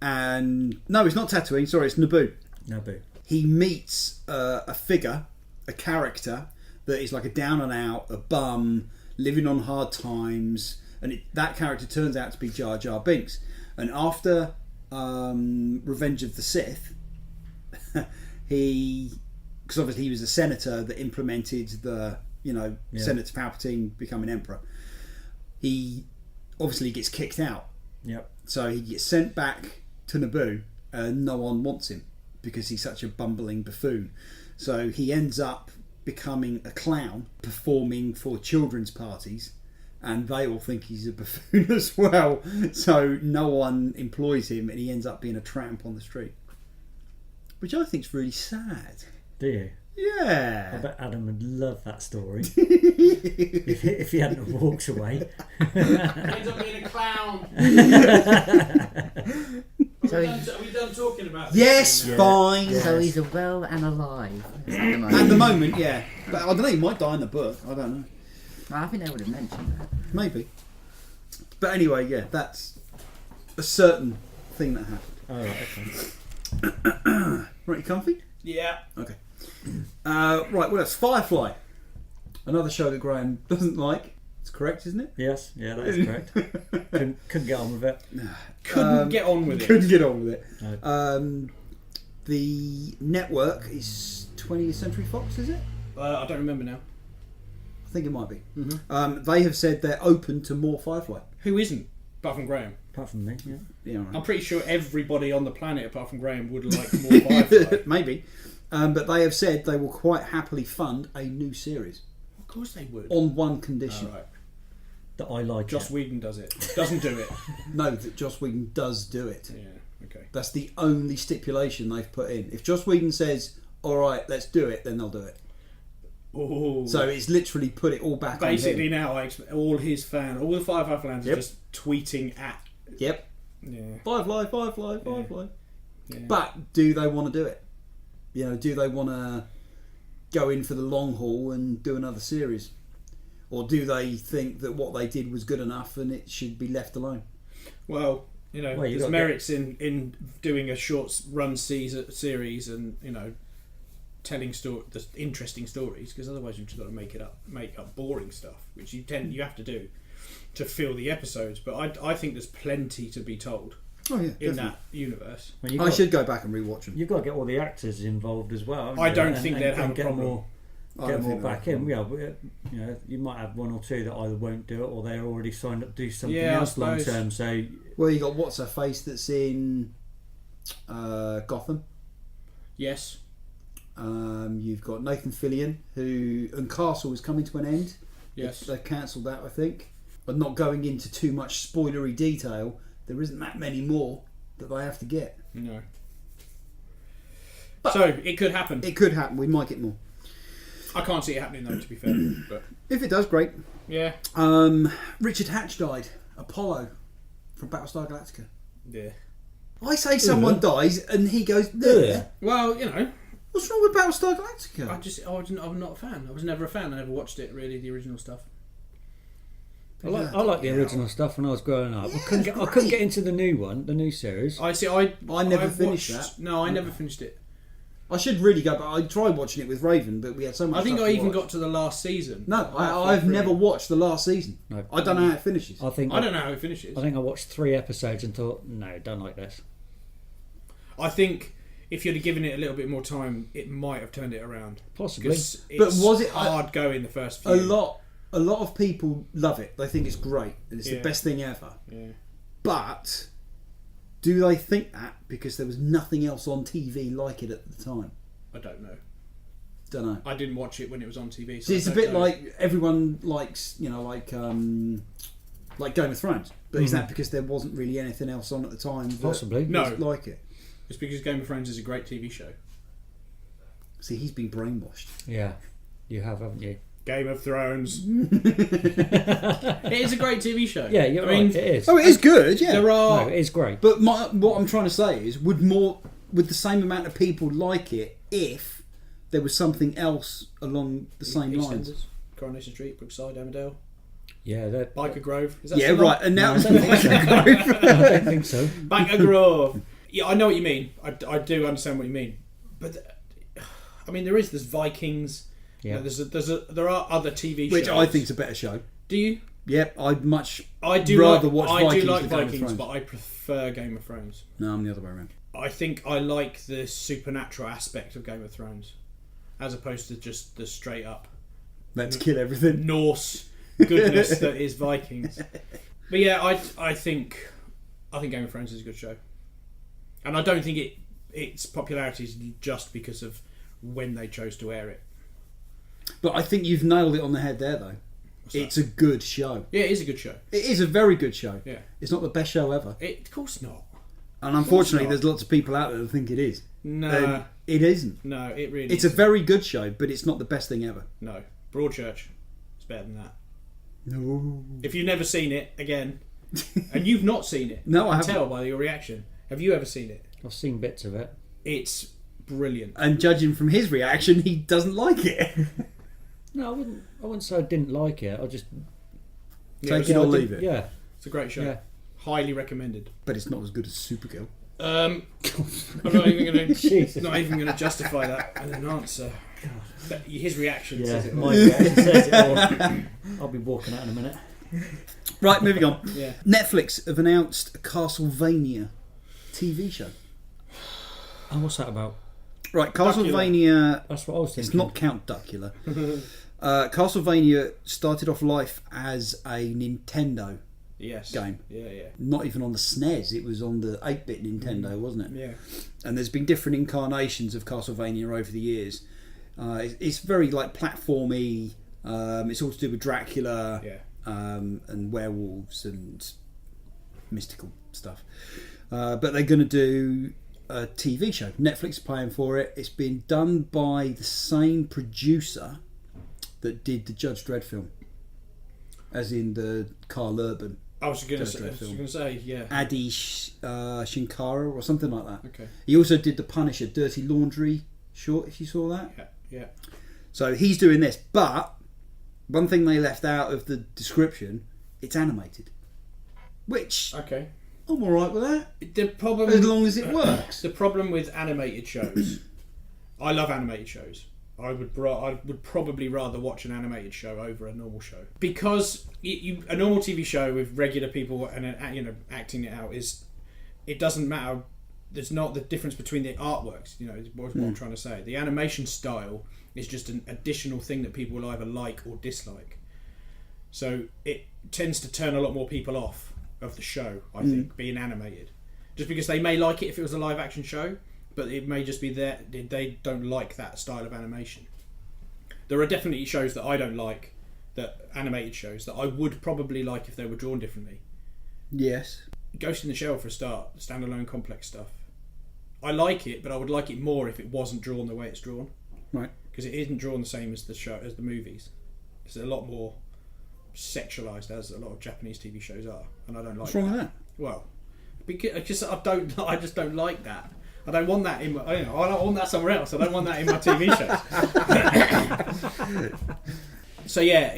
and no, it's not Tatooine. Sorry, it's Naboo. Naboo. He meets a figure, a character that is like a down and out, a bum, living on hard times, and that character turns out to be Jar Jar Binks. And after Revenge of the Sith, because obviously he was a senator that implemented the, Senator Palpatine becoming emperor. He obviously gets kicked out, Yep. so he gets sent back to Naboo, and no one wants him because he's such a bumbling buffoon. So he ends up becoming a clown, performing for children's parties, and they all think he's a buffoon as well. So no one employs him, and he ends up being a tramp on the street, which I think is really sad. Do you? I Yeah. bet Adam would love that story. if he hadn't walked away. Ends up being a clown. So Are we done talking about this? Yes, Yeah. fine. So he's well and alive at the At moment. the moment, yeah. But I don't know, he might die in the book. I don't know. I think they would have mentioned that. Maybe. But anyway, yeah, that's a certain thing that happened. Oh, right, okay. Right, you comfy? Yeah. Okay. Right, what else? Firefly. Another show that Graham doesn't like. It's correct, isn't it? Yes, yeah, that is correct. couldn't get on with it. Couldn't get on with it. Couldn't get on with it. No. The network is 20th Century Fox, is it? I don't remember now. I think it might be. They have said they're open to more Firefly. Who isn't? Apart from Graham. Apart from me, yeah. Yeah, all right. I'm pretty sure everybody on the planet apart from Graham would like more Firefly. Maybe. But they have said they will quite happily fund a new series Of course they would. on one condition. Alright. that I like Joss it. Whedon does it. Doesn't do it. No, that Joss Whedon does do it. Yeah. Okay. That's the only stipulation they've put in. If Joss Whedon says, "All right, let's do it," then they'll do it. Oh. So it's literally put it all back basically on him. now, all the Firefly fans are just tweeting at. Yep. Yeah. Firefly. Yeah. But do they want to do it? You know, do they want to go in for the long haul and do another series? Or do they think that what they did was good enough and it should be left alone? Well, you there's merits in doing a short run series and, telling the interesting stories, because otherwise you've just got to make up boring stuff, which you have to do to fill the episodes. But I think there's plenty to be told in that universe. I should go back and rewatch them. You've got to get all the actors involved as well. I don't think they'd have a get problem. Get more back in. Yeah, you might have one or two that either won't do it or they're already signed up to do something else long term. So, well, you got what's her face that's in Gotham. Yes. You've got Nathan Fillion, and Castle is coming to an end. Yes. They've cancelled that, I think. But not going into too much spoilery detail, there isn't that many more that they have to get. No. But so it could happen. It could happen. We might get more. I can't see it happening though, to be fair. But if it does, great. Yeah. Richard Hatch died. Apollo from Battlestar Galactica. Yeah. I say someone dies and he goes, "Ugh." Well, What's wrong with Battlestar Galactica? I'm not a fan. I was never a fan. I never watched it, really, the original stuff. I like the original stuff when I was growing up. I couldn't get into the new series. I never finished that. No, I never finished it. I should really go, but I tried watching it with Raven, but we had so much. I think stuff I to even watch. got to the last season. No, I've never watched the last season. No. I don't know how it finishes. I don't know how it finishes. I think I watched 3 episodes and thought, no, don't like this. I think if you'd have given it a little bit more time, it might have turned it around. Possibly. But was it hard going the first few? A lot of people love it. They think it's great. And it's the best thing ever. Yeah. But do they think that because there was nothing else on TV like it at the time? I don't know. Don't know. I didn't watch it when it was on TV. So it's a bit like everyone likes, like Game of Thrones. But is that because there wasn't really anything else on at the time? Possibly. No. Like it. It's because Game of Thrones is a great TV show. See, he's been brainwashed. Yeah, you have, haven't you? Game of Thrones. It is a great TV show. Yeah, you're right. It is. Oh, it is good. Yeah, No, it is great. But what I'm trying to say is, would the same amount of people like it if there was something else along the same lines? EastEnders, Coronation Street, Brookside, Emmerdale. Yeah, Biker Grove. Is that Yeah, still right. on? And now I don't think so. I don't think so. Biker Grove. Yeah, I know what you mean. I do understand what you mean. But there's Vikings. Yeah. There are other TV shows which I think's a better show. Do you? Yep, I'd much do rather like, watch I Vikings do like than Game of Vikings, Thrones. but I prefer Game of Thrones. No, I'm the other way around. I think I like the supernatural aspect of Game of Thrones, as opposed to just the straight up Let's kill everything. Norse goodness that is Vikings. But yeah, I think Game of Thrones is a good show, and I don't think its popularity is just because of when they chose to air it. But I think you've nailed it on the head there, though. It's a good show. Yeah, it is a good show. It is a very good show. Yeah, it's not the best show ever. Of course not. And unfortunately, there's lots of people out there that think it is. No, it isn't. No, it really. It's isn't. a very good show, but it's not the best thing ever. No, Broadchurch is better than that. No. If you've never seen it, again, and you've not seen it, No, I can haven't. tell by your reaction. Have you ever seen it? I've seen bits of it. It's brilliant. And judging from his reaction, he doesn't like it. No, I wouldn't say I didn't like it. I just Take it or leave it. Yeah, It's a great show. yeah. Highly recommended. But it's not as good as Supergirl. I'm not even going Jesus. to justify that and an answer. But his reaction says it all. My reaction says it all. I'll be walking out in a minute. Right, moving on. Yeah. Netflix have announced a Castlevania TV show. And what's that about? Right, Castlevania. That's what I was thinking. It's not Count Duckula. Castlevania started off life as a Nintendo Yes. game. Yeah. Not even on the SNES, it was on the 8-bit Nintendo, wasn't it? Yeah. And there's been different incarnations of Castlevania over the years. It's very like platformy. It's all to do with Dracula. Yeah. and werewolves and mystical stuff. But they're going to do a TV show. Netflix is paying for it. It's been done by the same producer that did the Judge Dredd film, as in the Carl Urban. I was going to say, yeah. Adi Shinkara or something like that. Okay. He also did the Punisher Dirty Laundry short, if you saw that. Yeah. So he's doing this, but one thing they left out of the description, it's animated. Which Okay. I'm alright with that. The problem, As long as it works. The problem with animated shows, I love animated shows. I would probably rather watch an animated show over a normal show, because a normal TV show with regular people and acting it out it doesn't matter. There's not the difference between the artworks. Is what I'm trying to say. The animation style is just an additional thing that people will either like or dislike. So it tends to turn a lot more people off of the show, I think, being animated, just because they may like it if it was a live action show. But it may just be that they don't like that style of animation. There are definitely shows that I don't like, animated shows that I would probably like if they were drawn differently. Yes. Ghost in the Shell, for a start, the standalone complex stuff. I like it, but I would like it more if it wasn't drawn the way it's drawn. Right. Because it isn't drawn the same as the movies. It's a lot more sexualized, as a lot of Japanese TV shows are, and I don't like. What's wrong with that? Well, because I just don't like that. I don't want that in my. I don't want that somewhere else. I don't want that in my TV shows. So yeah,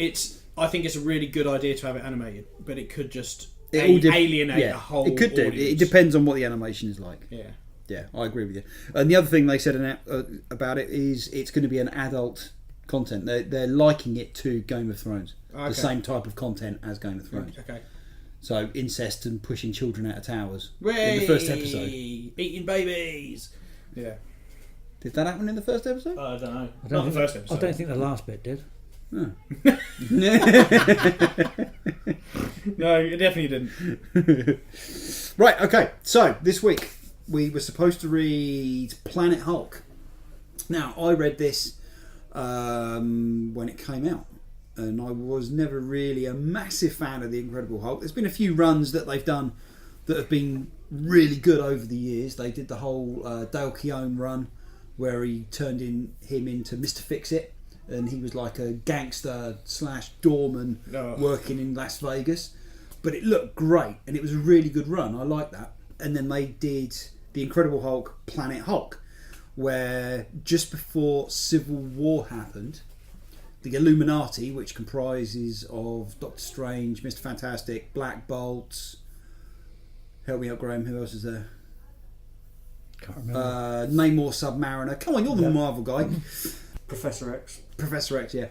I think it's a really good idea to have it animated, but it could just alienate the whole. It could do. audience. It depends on what the animation is like. Yeah. Yeah, I agree with you. And the other thing they said about it is it's going to be an adult content. They're liking it to Game of Thrones. Okay. The same type of content as Game of Thrones. Okay. So incest and pushing children out of towers Way! in the first episode. Eating babies. Yeah. Did that happen in the first episode? I don't know. I don't Not think, the first episode. I don't think the last bit did. Oh. No, it definitely didn't. Right, okay. So this week we were supposed to read Planet Hulk. Now, I read this when it came out, and I was never really a massive fan of the Incredible Hulk. There's been a few runs that they've done that have been really good over the years. They did the whole Dale Keown run where he turned him into Mr. Fix-It, and he was like a gangster / doorman working in Las Vegas. But it looked great, and it was a really good run. I like that. And then they did the Incredible Hulk Planet Hulk, where just before Civil War happened, the Illuminati, which comprises of Doctor Strange, Mr. Fantastic, Black Bolt, help me out, Graham, who else is there? Can't remember. Namor, Submariner. Come on, you're the Marvel guy. Professor X. Professor X, yeah.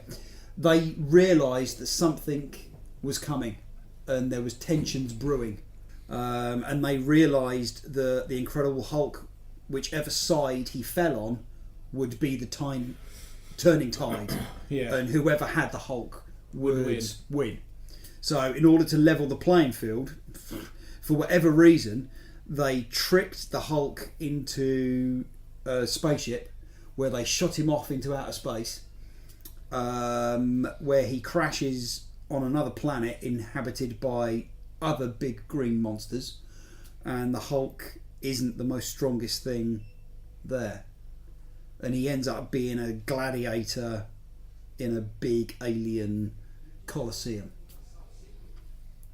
They realised that something was coming and there was tensions brewing. And they realised that the Incredible Hulk, whichever side he fell on, would be the turning tide. Yeah. And whoever had the Hulk would win. So in order to level the playing field, for whatever reason, they tricked the Hulk into a spaceship where they shot him off into outer space, where he crashes on another planet inhabited by other big green monsters, and the Hulk isn't the most strongest thing there, and he ends up being a gladiator in a big alien coliseum.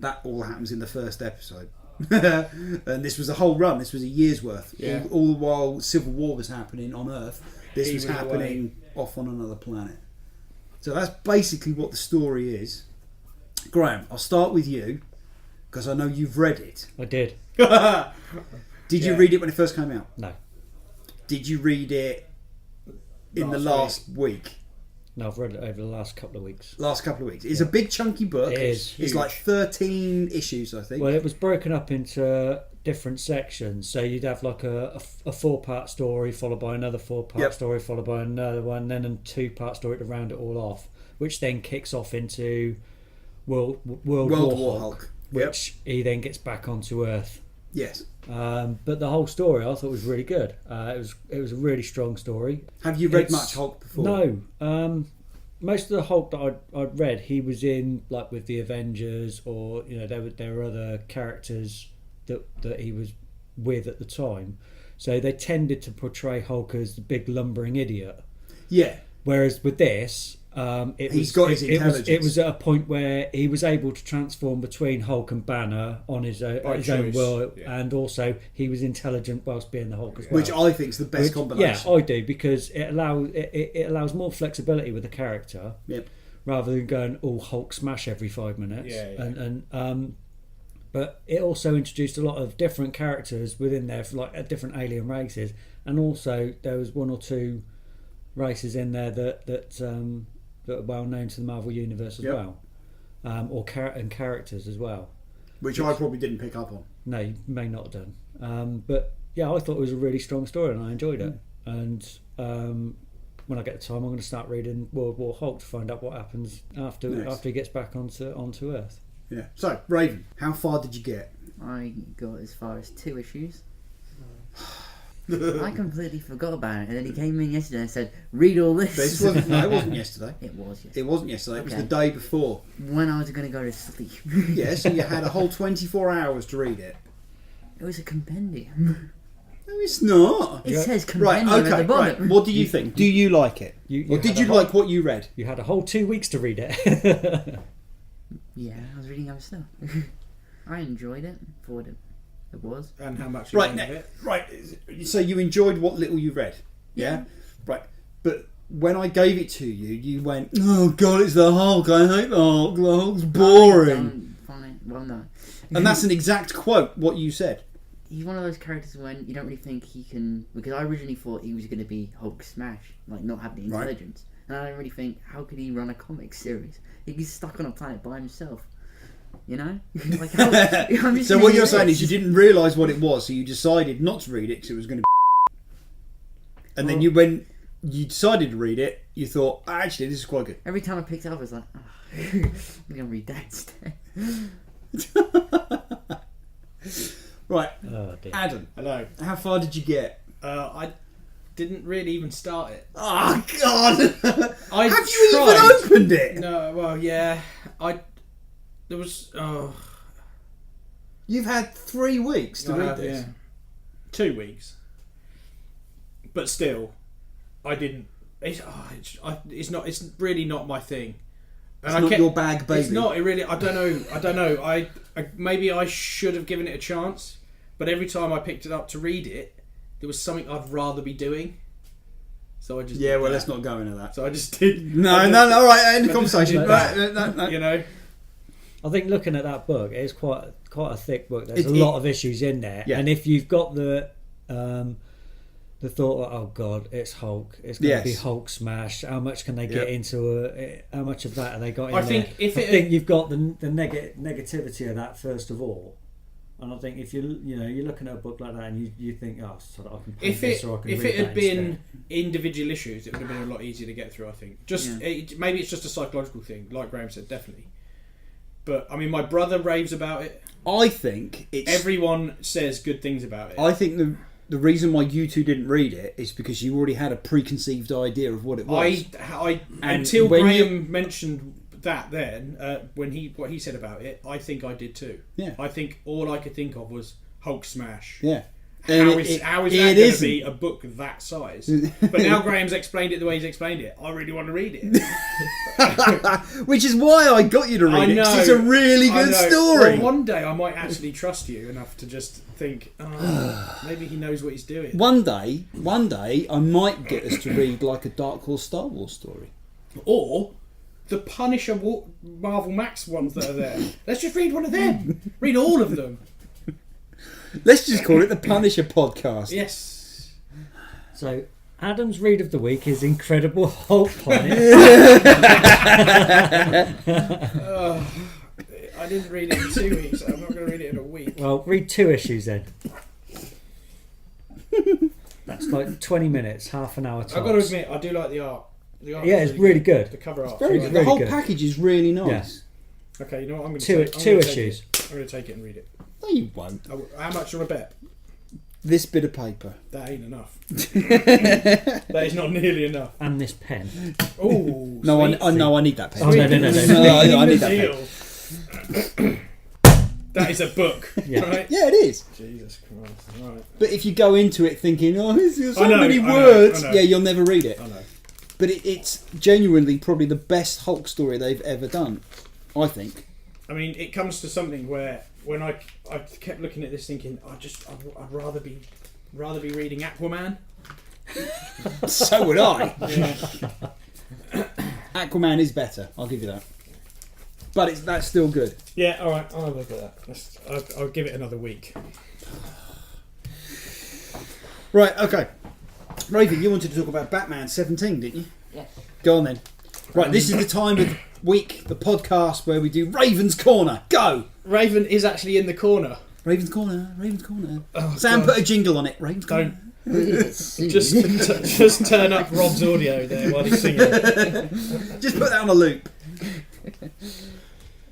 That all happens in the first episode. And this was a whole run. This was a year's worth. Yeah. All while Civil War was happening on Earth, this was was happening off on another planet. So that's basically what the story is. Graham, I'll start with you because I know you've read it. I did. Did you read it when it first came out? No. Did you read it in the last week? No, I've read it over the last couple of weeks. Last couple of weeks. It's a big chunky book. It is It's like 13 issues, I think. Well, it was broken up into different sections. So you'd have like a 4-part story followed by another 4-part story followed by another one, then a 2-part story to round it all off, which then kicks off into World War Hulk, which he then gets back onto Earth. Yes. But the whole story I thought was really good. It was a really strong story. Have you read much Hulk before? No. most of the Hulk that I'd read, he was in like with the Avengers, or there were other characters that he was with at the time. So they tended to portray Hulk as the big lumbering idiot. Yeah. Whereas with this, it was at a point where he was able to transform between Hulk and Banner on his own will, and also he was intelligent whilst being the Hulk as well. Which I think is the best combination. Yeah, I do, because it allows more flexibility with the character. Yep. Rather than going all Hulk smash every 5 minutes. Yeah. But it also introduced a lot of different characters within there, for like different alien races, and also there was 1 or 2 races in there that are well known to the Marvel Universe as well, and characters as well. Which I probably didn't pick up on. No, you may not have done. But yeah, I thought it was a really strong story and I enjoyed it. And when I get the time, I'm going to start reading World War Hulk to find out what happens after he gets back onto Earth. Yeah. So, Raven, how far did you get? I got as far as 2 issues. I completely forgot about it, and then he came in yesterday and said, "Read all this." It wasn't yesterday. It was yesterday. It wasn't yesterday. It was the day before. When I was going to go to sleep. Yeah, so you had a whole 24 hours to read it. It was a compendium. No, it's not. It says compendium at the bottom. Right. What do you think? Do you like it? Or did you like what you read? You had a whole 2 weeks to read it. Yeah, I was reading other stuff. I enjoyed it for what it was. And how much Right. So you enjoyed what little you read? Yeah? Right. But when I gave it to you, you went, "Oh God, it's the Hulk. I hate the Hulk. The Hulk's boring." Fine. Well, no. And that's an exact quote, what you said. He's one of those characters when you don't really think he can... Because I originally thought he was going to be Hulk Smash, like not having the intelligence. And I don't really think, how could he run a comic series? He's stuck on a planet by himself. You know? Like, so what you're saying is you didn't realise what it was, so you decided not to read it because it was going to be... And then when you decided to read it, you thought, actually, this is quite good. Every time I picked it up, I was like, I'm going to read that instead. Right. Oh, dear. Adam. Hello. How far did you get? I didn't really even start it. Oh, God! I Have you tried. even opened it? No, well, yeah. There was... You've had 3 weeks to read this. Yeah. 2 weeks. But still, I didn't... It's really not my thing. And it's not your bag, baby. It's not. It really... I don't know. I maybe I should have given it a chance, but every time I picked it up to read it, there was something I'd rather be doing. So I just... Yeah, well, let's not go into that. So I just did... No, all right, end the conversation. No. You know? I think looking at that book, it's quite a thick book. There's a lot of issues in there, and if you've got the thought, oh God, it's Hulk. It's going to be Hulk smash. How much can they get into? How much of that have they got in there? I think you've got the negativity of that first of all. And I think if you're looking at a book like that and you think, oh, so I can paint this or I can read that. If it had been instead. Individual issues, it would have been a lot easier to get through. I think maybe it's just a psychological thing, like Graham said, definitely. But I mean, my brother raves about it. I think everyone says good things about it. I think the reason why you two didn't read it is because you already had a preconceived idea of what it was. Until Graham mentioned that, then what he said about it, I think I did too. Yeah. I think all I could think of was Hulk smash. Yeah. How is that going to be a book that size? But now Graham's explained it the way he's explained it. I really want to read it. Which is why I got you to read it, because it's a really good story. Well, one day I might actually trust you enough to just think, maybe he knows what he's doing. One day I might get us to read like a Dark Horse Star Wars story. Or the Punisher Marvel Max ones that are there. Let's just read one of them. Read all of them. Let's just call it the Punisher podcast. Yes. So, Adam's read of the week is Incredible Hulk Planet. I didn't read it in 2 weeks, so I'm not going to read it in a week. Well, read 2 issues then. That's like 20 minutes, half an hour tops. I've got to admit, I do like the art. Yeah, it's really good. The cover art. Very good. The whole package is really nice. Yeah. Okay, you know what? I'm going to two issues. I'm going to take it and read it. No, you won't. How much on a bet? this bit of paper. That ain't enough. That is not nearly enough. And this pen. Oh, No, I need that pen. Oh, no. I need that pen. That is a book, right? Yeah, it is. Jesus Christ, right. But if you go into it thinking, oh, there's so I know, many I know, words, I know. yeah, you'll never read it. I know. But it's genuinely probably the best Hulk story they've ever done, I think. I mean, it comes to something where when I kept looking at this thinking, I'd rather be reading Aquaman. So would I. Yeah. Aquaman is better, I'll give you that. But that's still good. Yeah, all right, I'll look at that. I'll give it another week. Right, okay. Raven, you wanted to talk about Batman 17, didn't you? Yes. Go on then. Right, this is the time of the week, the podcast where we do Raven's Corner. Go! Raven is actually in the corner. Raven's Corner, Raven's Corner. Oh, Sam God. put a jingle on it. Raven's Corner. Don't just turn up Rob's audio there while he's singing. Just put that on a loop.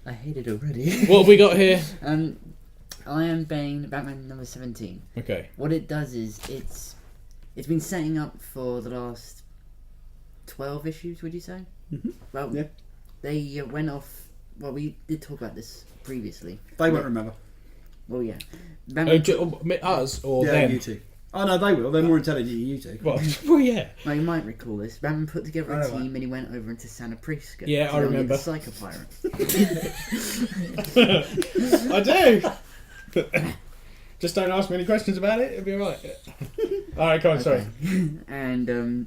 I hate it already. What have we got here? I Am Bane, Batman number 17. Okay. What it does is it's been setting up for the last 12 issues, would you say? Mm-hmm. Well, Yeah. they went off. Well, we did talk about this previously. They won't remember. Well, yeah. Us or Yeah, them? you two. Oh no, they will. They're more intelligent than you two. Well, yeah. Now, you might recall this. Batman put together a Oh, team right. and he went over into Santa Prisca. Yeah, I remember. The Psycho Pirate. I do. Just don't ask me any questions about it. It'll be alright. All right, go on. Sorry. And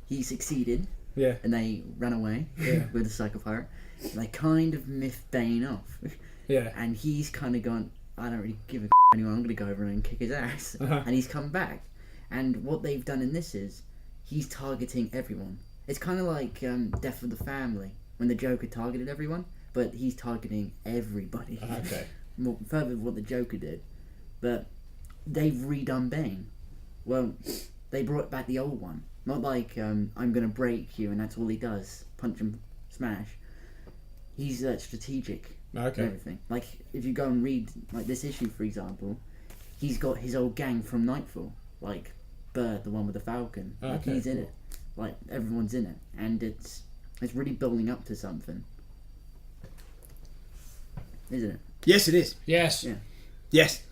he succeeded. Yeah. And they ran away with the Psycho Pirate. And they kind of miffed Bane off. Yeah. And he's kind of gone, I don't really give a anymore, I'm going to go over and kick his ass. Uh-huh. And he's come back. And what they've done in this is, he's targeting everyone. It's kind of like Death of the Family, when the Joker targeted everyone, but he's targeting everybody. Okay. More further than what the Joker did. But they've redone Bane. Well, they brought back the old one. Not like, I'm going to break you and that's all he does. Punch and smash. He's strategic. Okay. Everything. Like, if you go and read, like, this issue, for example, he's got his old gang from Nightfall. Like, Bird, the one with the Falcon. Like, Okay, he's in cool. it. Like, everyone's in it. And it's really building up to something. Isn't it? Yes, it is. Yes. Yeah. Yes.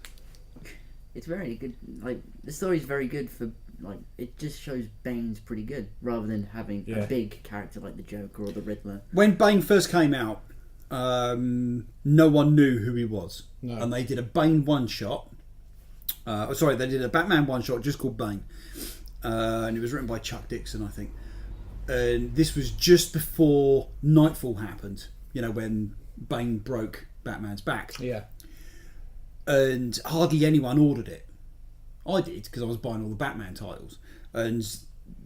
It's very good. Like, the story's very good for, like, it just shows Bane's pretty good, rather than having Yeah. a big character like the Joker or the Riddler. When Bane first came out, no one knew who he was. No. And they did a Bane one-shot. They did a Batman one-shot just called Bane. And it was written by Chuck Dixon, I think. And this was just before Nightfall happened, when Bane broke Batman's back. Yeah. And hardly anyone ordered it. I did, because I was buying all the Batman titles. And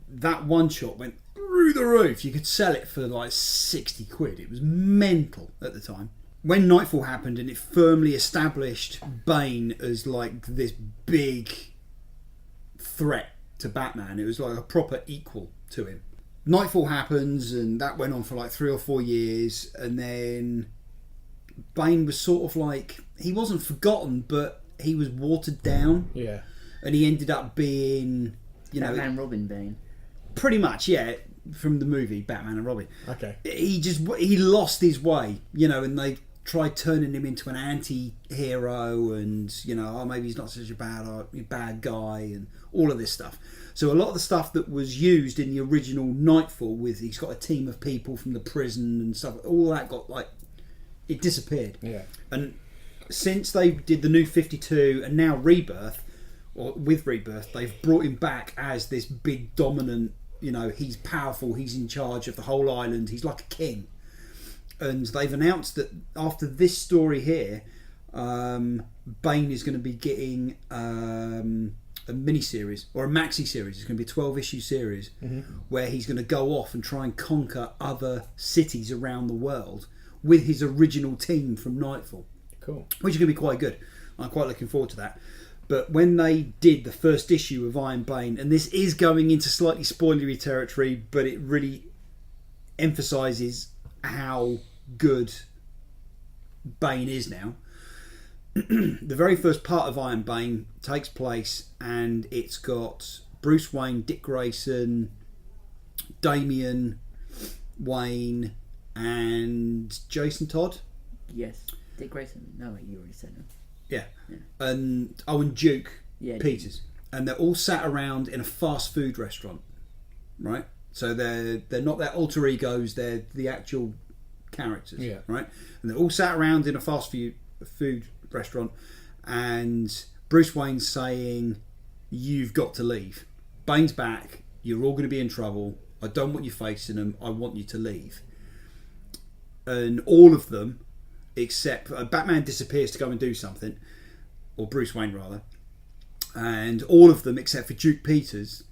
that one-shot went through the roof. You could sell it for like 60 quid. It was mental at the time. When Nightfall happened and it firmly established Bane as like this big threat to Batman, it was like a proper equal to him. Nightfall happens and that went on for like 3 or 4 years, and then Bane was sort of like, he wasn't forgotten, but he was watered down. Yeah. And he ended up being, Batman Robin Bane. pretty much, yeah, from the movie Batman and Robin. Okay. He lost his way, and they tried turning him into an anti-hero, and maybe he's not such a bad guy, and all of this stuff. So a lot of the stuff that was used in the original Nightfall, with he's got a team of people from the prison and stuff, all that got it disappeared. Yeah. And since they did the New 52 and now Rebirth, or with Rebirth, they've brought him back as this big dominant, he's powerful, he's in charge of the whole island, he's like a king. And they've announced that after this story here, Bane is going to be getting a mini-series, or a maxi-series. It's going to be a 12-issue series, where he's going to go off and try and conquer other cities around the world with his original team from Nightfall. Cool. Which is going to be quite good. I'm quite looking forward to that. But when they did the first issue of Iron Bane, and this is going into slightly spoilery territory, but it really emphasises how good Bane is now. the very first part of Iron Bane takes place, and it's got Bruce Wayne, Dick Grayson, Damian Wayne, and Jason Todd. Yes. Dick Grayson. No, wait, you already said him. Yeah. Yeah. And Duke Yeah, Peters. And they're all sat around in a fast food restaurant, right? So they're not their alter egos, they're the actual characters, Yeah. right? And they're all sat around in a fast food restaurant, and Bruce Wayne's saying, "You've got to leave. Bane's back. You're all going to be in trouble. I don't want you facing them. I want you to leave." And all of them, except Batman disappears to go and do something, or Bruce Wayne rather, and all of them except for Duke Peters.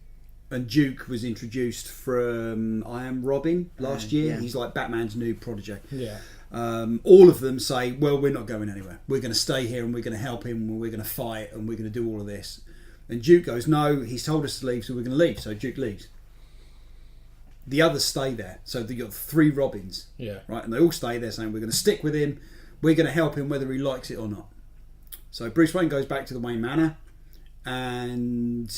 And Duke was introduced from I Am Robin last year. Yeah. He's like Batman's new protege. Yeah. All of them say, well, we're not going anywhere. We're going to stay here and we're going to help him and we're going to fight and we're going to do all of this. And Duke goes, no, he's told us to leave, so we're going to leave. So Duke leaves. The others stay there. So you've got 3 Robins. Yeah. Right? And they all stay there saying, we're going to stick with him. We're going to help him whether he likes it or not. So Bruce Wayne goes back to the Wayne Manor, and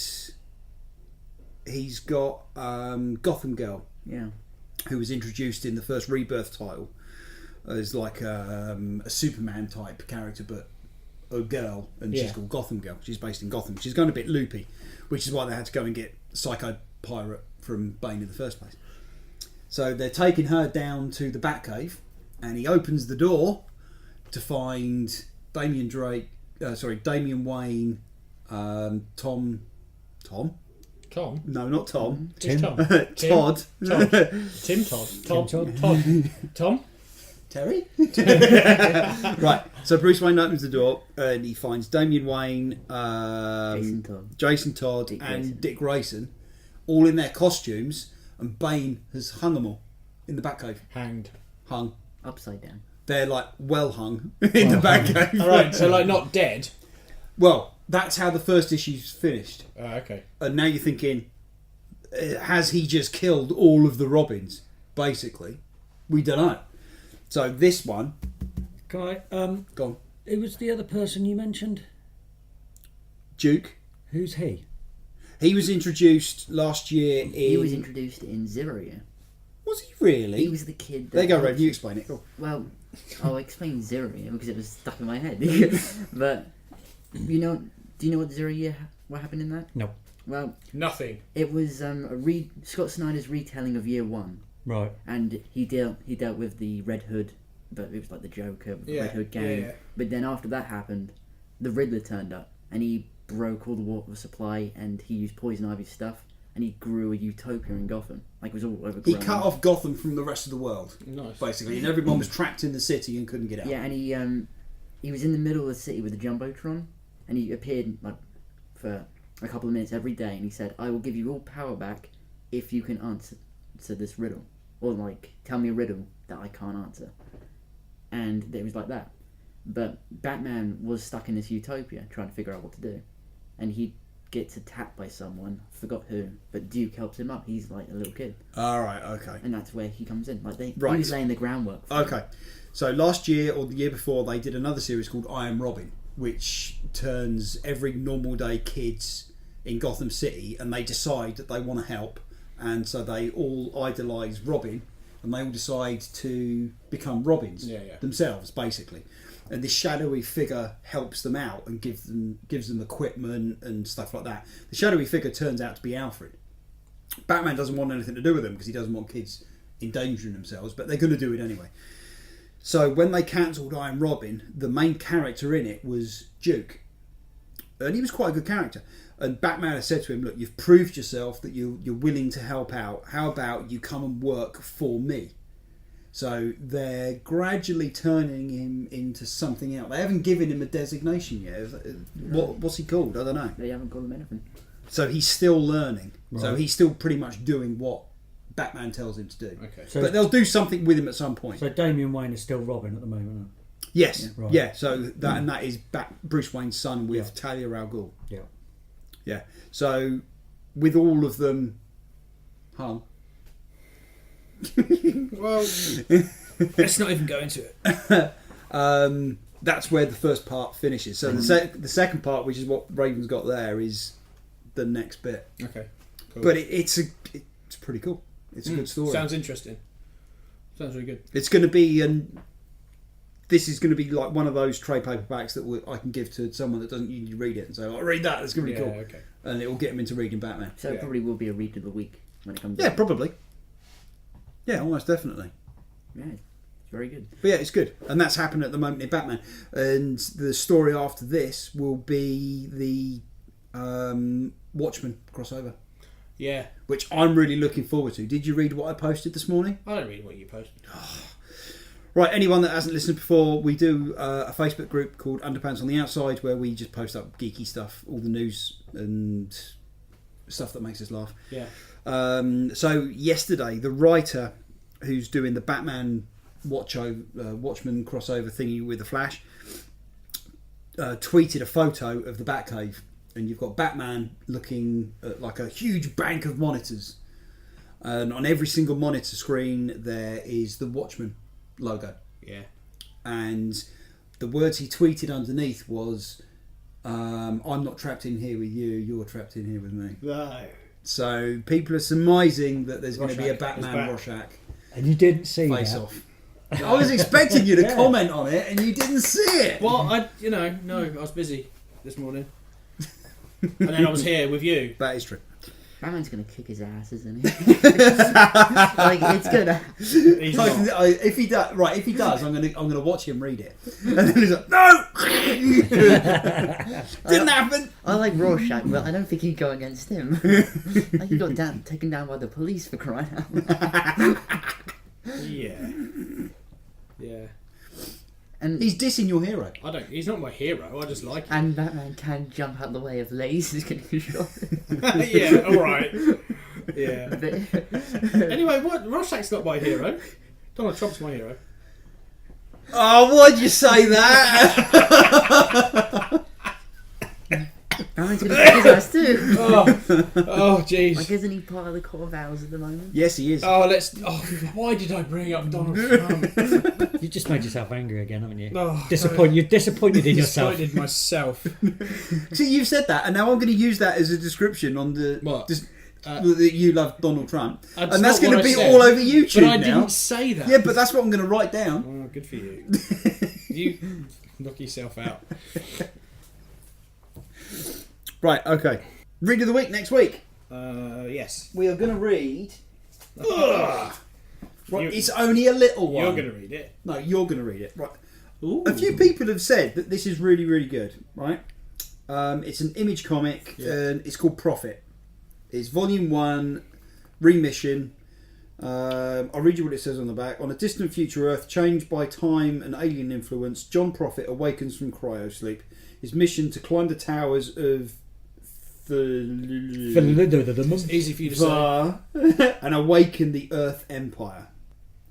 he's got Gotham Girl, Yeah. who was introduced in the first Rebirth title as like a Superman type character, but a girl, and she's called Gotham Girl. She's based in Gotham. She's going a bit loopy, which is why they had to go and get Psycho Pirate from Bane in the first place. So they're taking her down to the Batcave, and he opens the door to find Damian Wayne, Tom. Tom. No, not Tom. Tim. Tom. Todd. Tim Todd. Tom. Terry? Right, so Bruce Wayne opens the door and he finds Damian Wayne, Jason Todd Dick and Grayson. Dick Grayson all in their costumes, and Bane has hung them all in the Batcave. Hung. Upside down. They're like well hung in the Batcave. Alright, so like not dead. Well, that's how the first issue's finished. Okay. And now you're thinking, has he just killed all of the Robins? Basically. We don't know. So this one... Can I, Go on. who was the other person you mentioned? Duke. Who's he? He was introduced last year in... He was introduced in Zero Year. Was he really? He was the kid. There you go, Rev. You explain it. Go. Well, I'll explain Zero Year because it was stuck in my head. But do you know what Zero Year? What happened in that? No. Well, Nothing. it was Scott Snyder's retelling of Year One, Right. and he dealt with the Red Hood, but it was like the Joker, the Yeah, Red Hood gang. yeah. But then after that happened, the Riddler turned up, and he broke all the water supply, and he used Poison Ivy's stuff, and he grew a utopia in Gotham. Like it was all overgrown. He cut off Gotham from the rest of the world, Nice. basically, and everyone was trapped in the city and couldn't get out. Yeah, and he was in the middle of the city with a jumbotron, and he appeared like for a couple of minutes every day, and he said, "I will give you all power back if you can answer this riddle, or like tell me a riddle that I can't answer." And it was like that. But Batman was stuck in this utopia trying to figure out what to do, and he gets attacked by someone, forgot who, but Duke helps him up. He's like a little kid, All right, okay. and that's where he comes in. Like he Right. was laying the groundwork for it. Okay. So last year or the year before, they did another series called I Am Robin, which turns every normal day kids in Gotham City, and they decide that they want to help, and so they all idolise Robin, and they all decide to become Robins themselves, basically. And this shadowy figure helps them out and gives them equipment and stuff like that. The shadowy figure turns out to be Alfred. Batman doesn't want anything to do with them because he doesn't want kids endangering themselves, but they're going to do it anyway. So when they cancelled I Am Robin, the main character in it was Duke. And he was quite a good character. And Batman had said to him, look, you've proved yourself that you're willing to help out. How about you come and work for me? So they're gradually turning him into something else. They haven't given him a designation yet. What's he called? I don't know. They haven't called him anything. So he's still learning. Right. So he's still pretty much doing what Batman tells him to do. Okay. So, But they'll do something with him at some point. so Damian Wayne is still Robin at the moment. Yes, Yeah. Right. yeah. So that that is Bruce Wayne's son with Yeah. Talia al Ghul. Yeah. Yeah. So with all of them hung. Well, let's not even go into it. that's where the first part finishes. So the second part, which is what Raven's got there, is the next bit. Okay, cool. But it's pretty cool. It's a good story. Sounds interesting. Sounds really good. It's going to be this is going to be like one of those trade paperbacks that I can give to someone that doesn't usually read it and say, "I'll read that. It's going to be cool." Okay. And it will get them into reading Batman. So it probably will be a read of the week when it comes Yeah, out. probably. Yeah, almost definitely. Yeah, it's very good. But yeah, it's good. And that's happened at the moment in Batman. And the story after this will be the Watchmen crossover. Yeah. Which I'm really looking forward to. Did you read what I posted this morning? I don't read what you post. Right, anyone that hasn't listened before, we do a Facebook group called Underpants on the Outside where we just post up geeky stuff, all the news and stuff that makes us laugh. Yeah. So yesterday, the writer who's doing the Batman Watchmen crossover thingy with the Flash tweeted a photo of the Batcave, and you've got Batman looking at like a huge bank of monitors, and on every single monitor screen there is the Watchmen logo. Yeah. And the words he tweeted underneath was, "I'm not trapped in here with you. You're trapped in here with me." No. So people are surmising that there's going to be a Rorschach Batman is back. Rorschach And you didn't see face that. off. I was expecting you to Yeah. comment on it, and you didn't see it. Well, I was busy this morning. And then I was here with you. That is true. Batman's gonna kick his ass, isn't he? Like, it's gonna. He's not. If he does, I'm gonna watch him read it, and then he's like, "No, didn't happen." I like Rorschach, but I don't think he'd go against him. Like, he got taken down by the police for crying out loud. Yeah. Yeah. And He's dissing your hero. He's not my hero, I just like him. and Batman can jump out the way of lasers getting shot. Yeah, alright. Yeah. But- Anyway, Rorschach's not my hero. Donald Trump's my hero. Oh, why'd you say that? Batman's gonna kick his ass too. Oh, jeez. Like, isn't he part of the core of ours at the moment? Yes, he is. Why did I bring up Donald Trump? You just made yourself angry again, haven't you? Oh, You're disappointed in yourself. Disappointed myself. See, you've said that, and now I'm going to use that as a description on the What? that you love Donald Trump, That's and that's not going what to I be said. all over YouTube But I now. didn't say that. Yeah, but that's what I'm going to write down. Oh, good for you. You knock yourself out. Right, okay. Read of the week next week. Yes. We are going to read. Ugh. Right, You- it's only a little one. You're going to read it. No, you're going to read it. Right. Ooh. A few people have said that this is really, really good. Right. It's an Image comic, and it's called Prophet. It's Volume 1, Remission. I'll read you what it says on the back. On a distant future Earth, changed by time and alien influence, John Prophet awakens from cryosleep. His mission to climb the towers of It's easy for you to say. and awaken the Earth Empire.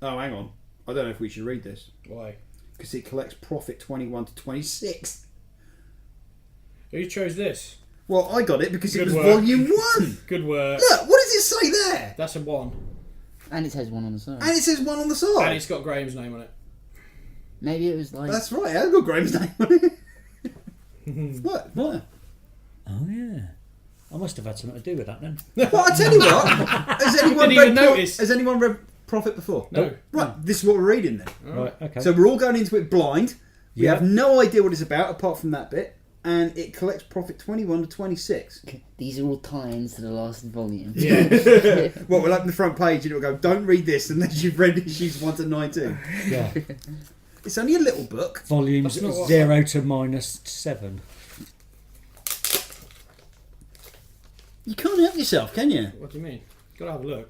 Oh, hang on. I don't know if we should read this. Why? Because it collects Prophet 21 to 26. Who chose this? Well, I got it because it Good was work. Volume 1. Good work. Look, what does it say there? That's a 1. And it says one on the side. And it says 1 on the And side. it's got Graham's name on it. Maybe it was like. That's right, I've got Graham's name on it. What? What? Oh yeah. I must have had something to do with that then. Well, I tell you what. Has anyone Didn't read even notice. Has anyone read Prophet before? No. Right, this is what we're reading then. Right. Okay. So we're all going into it blind. We Yeah. have no idea what it's about apart from that bit. And it collects Prophet 21 to 26. These are all tie-ins to the last volume. Yeah. Well, we'll open the front page and it'll go, don't read this unless you've read issues 1 to 19. yeah. It's only a little book. Volumes That's not what- 0 to -7. You can't help yourself, can you? What do you mean? Gotta have a look.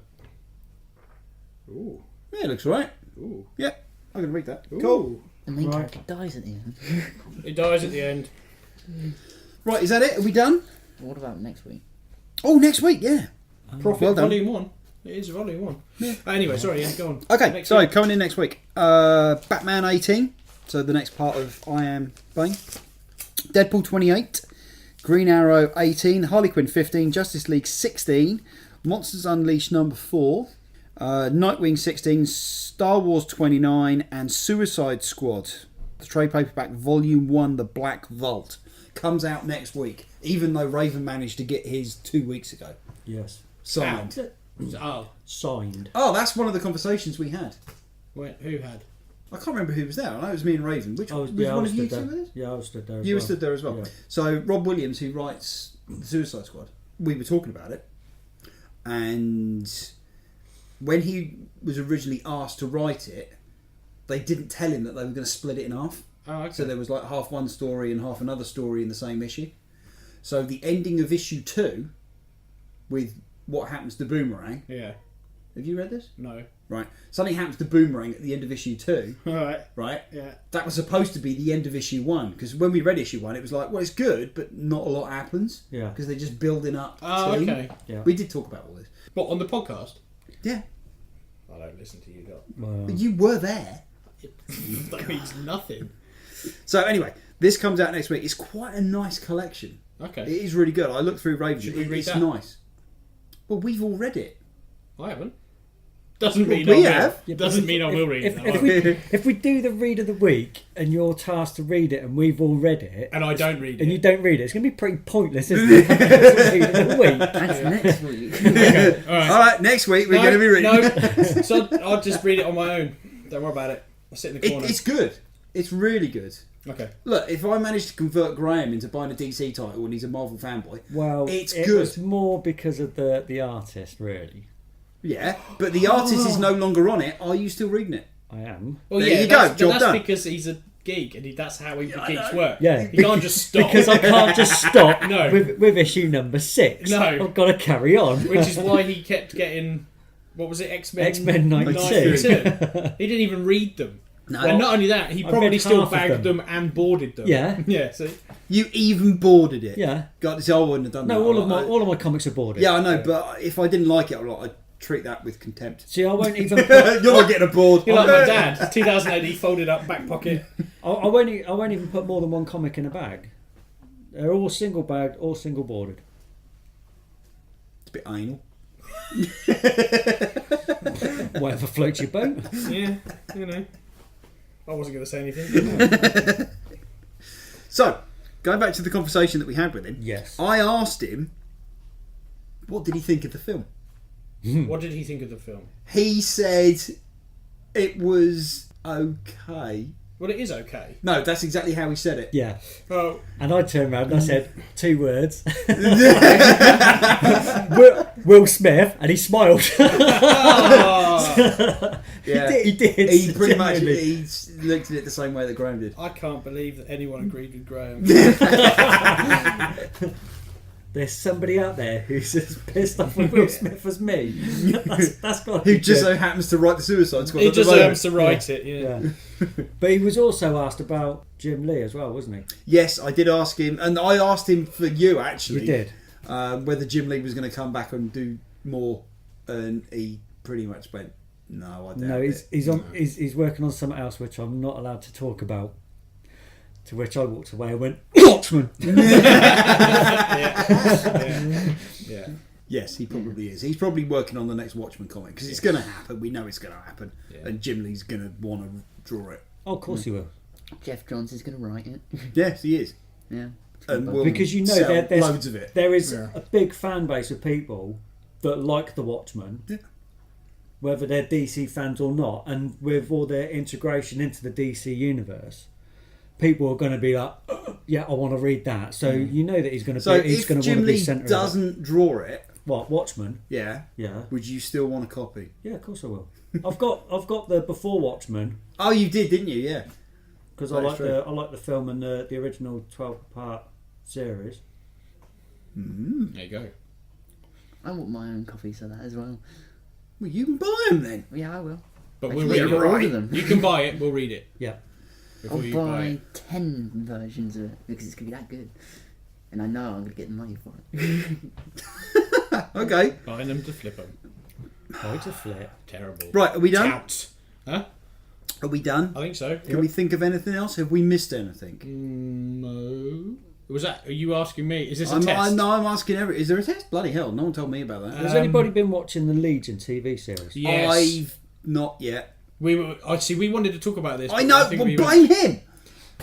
Ooh. Yeah, it looks right. Ooh. Yeah, I'm going to read that. Ooh. Cool. The main Right. character dies at the end. It dies at the end. Right, is that it? Are we done? What about next week? Oh, next week, yeah. Prophet Well done. Volume 1. It is Volume 1. Anyway, sorry, yeah, go on. Okay, Next so week. coming in next week. Batman 18, so the next part of I Am Bane. Deadpool 28. Green Arrow 18. Harley Quinn 15. Justice League 16. Monsters Unleashed number 4. Nightwing 16. Star Wars 29. And Suicide Squad the trade paperback, Volume 1, The Black Vault. Comes out next week, even though Raven managed to get his 2 weeks ago. Yes. Signed. Oh, Signed. Oh, that's one of the conversations we had. wait, who had? I can't remember who was there. I know it was me and Raven. Which I was, was yeah, I one was of you stood two there. with us? Yeah, I was stood there as You were well. stood there as well. Yeah. So Rob Williams, who writes The Suicide Squad, we were talking about it, and when he was originally asked to write it, they didn't tell him that they were going to split it in half. Oh, okay. So there was like half one story and half another story in the same issue. So the ending of issue 2, with what happens to Boomerang. Yeah. Have you read this? No. Right. Something happens to Boomerang at the end of issue 2. Alright. Right. Yeah. That was supposed to be the end of issue 1, because when we read issue 1, it was like, well, it's good, but not a lot happens. Yeah. Because they're just building up. Oh, to. okay. Yeah. We did talk about all this. What, on the podcast? Yeah. I don't listen to you, lot. Well, But you were there. That means nothing. So anyway, this comes out next week. It's quite a nice collection. Okay. It is really good. I looked through Raven. Should we read It's that? nice. Well, we've all read it. I haven't. Doesn't Well, mean we I will. have. Yeah, but Doesn't mean I will read it. if we do the read of the week and you're tasked to read it and we've all read it And I don't read and you it. don't read it, it's going to be pretty pointless, isn't it? Read it of the week. That's next week. Okay, All right, next week we're going to be reading. No, so I'll just read it on my own. Don't worry about it. I'll sit in the corner. It's good. It's really good. Okay. Look, if I manage to convert Graham into buying a DC title and he's a Marvel fanboy, Well, it's it good. was more because of the artist, really. Yeah, but the artist is no longer on it. Are you still reading it? I am. Well, There yeah, you go, that's, job but that's done. because he's a geek and that's how the I geeks know. work. Yeah, He can't just stop. Because I can't just stop No. with issue number 6. No. I've got to carry on. Which is why he kept getting, what was it, X-Men? X-Men 92. He didn't even read them. No. And not only that, he I probably read still half of bagged them. them and boarded them. Yeah. Yeah, so You even boarded it. Yeah. God, I wouldn't have done that. No, all of my comics are boarded. Yeah, I know, but if I didn't like it, I'd treat that with contempt. See, I won't even. You're not getting a board. you're like my dad. 2008, he folded up back pocket. I won't even put more than one comic in a bag. They're all single bagged, all single boarded. It's a bit anal. Whatever floats your boat. Yeah, you know. I wasn't going to say anything. So, going back to the conversation that we had with him, Yes. I asked him, what did he think of the film? What did he think of the film? He said it was okay. Well, it is okay. No, that's exactly how he said it. Yeah. Oh, And I turned around and I said 2 words. Will Smith, and he smiled. Yeah. He did. He pretty much genuinely. he looked at it the same way that Graham did. I can't believe that anyone agreed with Graham. There's somebody out there who's as pissed off with Will Smith as me. That's got Who just so happens to write the Suicide Squad. He at the just moment. happens to write it, yeah. But he was also asked about Jim Lee as well, wasn't he? Yes, I did ask him, and I asked him for you actually. You did. Whether Jim Lee was going to come back and do more, and he pretty much went, "No, I doubt No, it." he's working on something else which I'm not allowed to talk about. To which I walked away and went, Watchman! Yeah. Yes, he probably is. He's probably working on the next Watchmen comic because it's going to happen. We know it's going to happen, Yeah. and Jim Lee's going to want to draw it. Oh, of course he will. Jeff Johnson's going to write it. Yes, he is, Yeah. and we'll Because you know sell there's loads of it. there is Yeah. a big fan base of people that like the Watchmen, Yeah. whether they're DC fans or not, and with all their integration into the DC universe, people are going to be like, "Yeah, I want to read that." So you know that he's going to So be. He's if going to want Jim to be Lee centre. doesn't draw it, What Watchmen? yeah, Yeah, would you still want a copy? yeah, of course I will. I've got the before Watchmen Oh, you did, didn't you? Yeah. because I That is like true. I like the film and the original 12-part series. There you go. I want my own copies of that as well. Well, you can buy them then. Yeah, I will. But I we'll can read get it. all of them. You can buy it, we'll read it. Yeah. Before I'll you buy buy it. 10 versions of it because it's going to be that good. And I know I'm going to get the money for it. Okay. Buying them to flip them. Oh, it's a flip. Terrible. Right, are we done? Touts. Huh? Are we done? I think so. Can we think of anything else? Have we missed anything? No. Was that? Are you asking me? Is this a test? I'm asking Is there a test? Bloody hell, no one told me about that. Has anybody been watching the Legion TV series? Yes. I've not yet. We were. I see. We wanted to talk about this. I but know, think well, we were- blame him.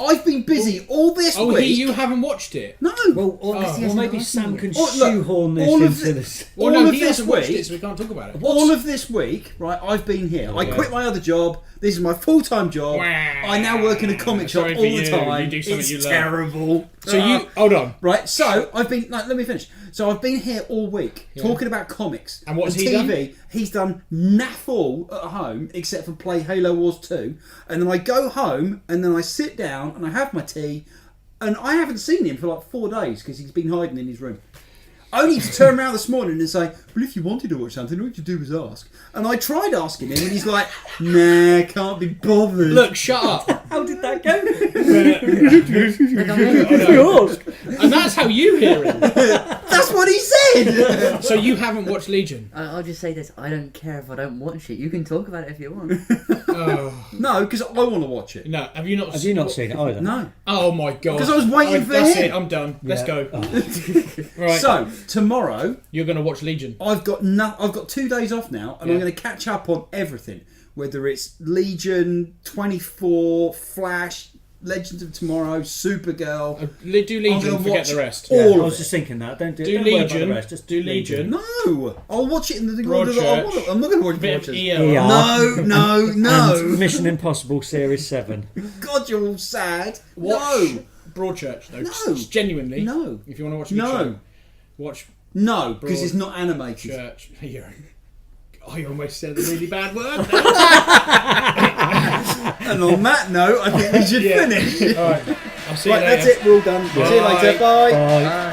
I've been busy all this week. You haven't watched it? No. Well, or maybe not Sam liking can it. Look, shoehorn this all of into the- this. Well, all no, of he this hasn't watched week- it, so we can't talk about it. All of this week, right, I've been here. I quit my other job. This is my full-time job. Wow. I now work in a comic shop Sorry all for the you. time. You do something It's you love. terrible. So you hold on. Right, so I've been. Let me finish. So I've been here all week talking about comics And what has he TV. He's done naff all at home except for play Halo Wars 2. And then I go home and then I sit down and I have my tea. And I haven't seen him for like 4 days because he's been hiding in his room. Only to turn around this morning and say, well, if you wanted to watch something, all you had to do was ask. And I tried asking him and he's like, nah, can't be bothered. Look, shut up. How did that go? And that's how you hear him. That's what he said! So you haven't watched Legion? I'll just say this: I don't care if I don't watch it. You can talk about it if you want. Oh. No, because I want to watch it. No, have you not? Have you not seen it either? No. Oh my god! Because I was waiting for That's him. it. I'm done. Let's Yeah. go. Right. So, tomorrow, You're going to watch Legion. I've got 2 days off now, and I'm going to catch up on everything. Whether it's Legion, 24, Flash, Legends of Tomorrow, Supergirl. Do Legion, gonna forget watch the rest. all I of was it. just thinking that. Don't Do worry about the Legion. rest, just Do Legion. No, I'll watch it in the order that I want. Broadchurch. I'm not going to watch Bit of Broadchurch. ER. ER. No. And Mission Impossible Series 7. God, you're all sad. Watch No. Broadchurch, though. No. Genuinely. No. If you want to watch a good No. show, watch No, because it's not animated. Church. I almost said a really bad word. And on that note, I think we should finish. All right. I'll see you Right, later. that's it. We're all done. See you later. Bye. Bye.